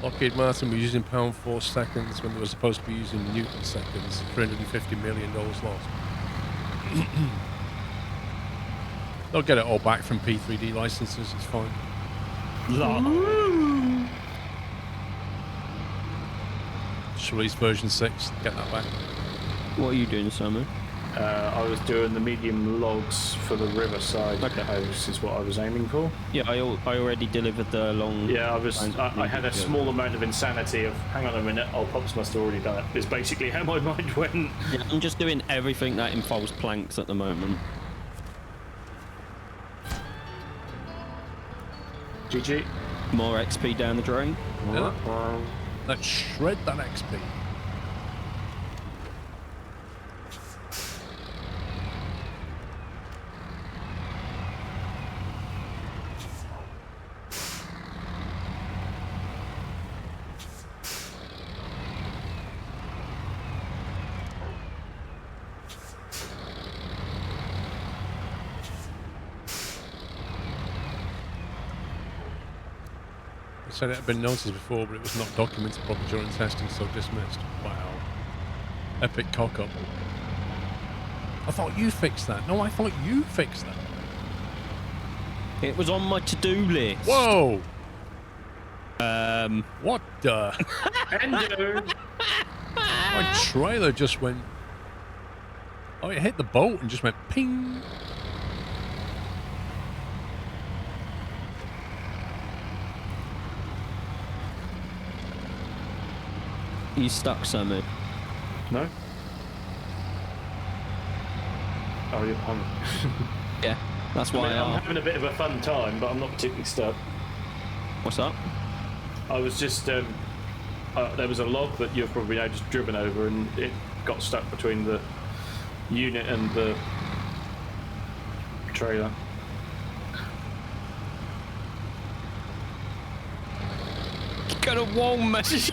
Lockheed Martin were using pound force seconds when they were supposed to be using Newton seconds. $350 million lost. They'll get it all back from P3D licenses, it's fine. Just release version 6, get that back. What are you doing, Simon? I was doing the medium logs for the riverside house is what I was aiming for. Yeah, I already delivered the long... Yeah, I had a small amount of insanity of, hang on a minute, Pops must have already done it. It's basically how my mind went. Yeah, I'm just doing everything that involves planks at the moment. GG. More XP down the drain. Yeah. Let's shred that XP. said it had been noticed before, but it was not documented properly during testing, so dismissed. Wow. Epic cock-up. I thought you fixed that. No, I thought you fixed that. It was on my to-do list. Whoa! What the? Endo! My trailer just went... Oh, it hit the boat and just went ping. You stuck, Sammy. No? Oh, you're Yeah, that's why I'm having a bit of a fun time, but I'm not particularly stuck. What's up? I was just... there was a log that you've probably now just driven over, and it got stuck between the unit and the trailer. You got a wall message.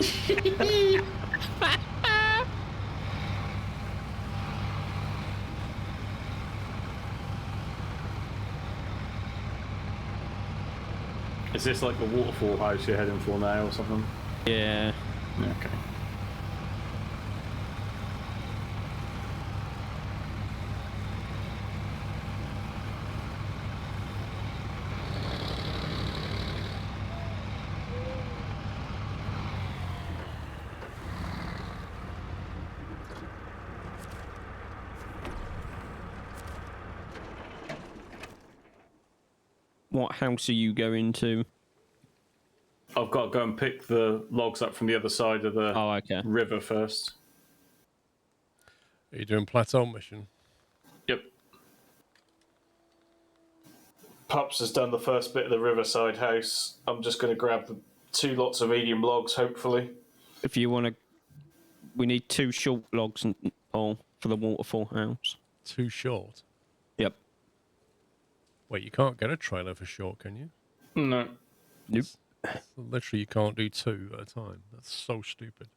Is this like the waterfall house you're heading for now or something? Yeah. Okay. What house are you going to? I've got to go and pick the logs up from the other side of the Oh, okay. river first. Are you doing plateau mission? Yep. Pups has done the first bit of the riverside house. I'm just going to grab the 2 lots of medium logs, hopefully. If you want to, we need 2 short logs and all for the waterfall house. Too short. Yep. Wait, you can't get a trailer for short, can you? No. Nope. Literally, you can't do 2 at a time. That's so stupid.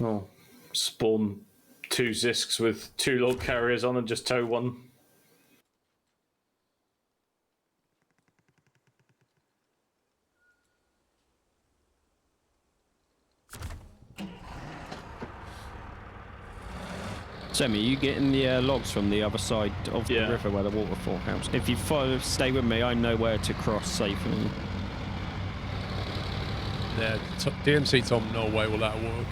Oh. Spawn 2 Zisks with 2 log carriers on and just tow one. Sammy, you getting the logs from the other side of the Yeah. river where the waterfall house? If you stay with me, I know where to cross safely. Yeah, DMC Tom, no way will that work.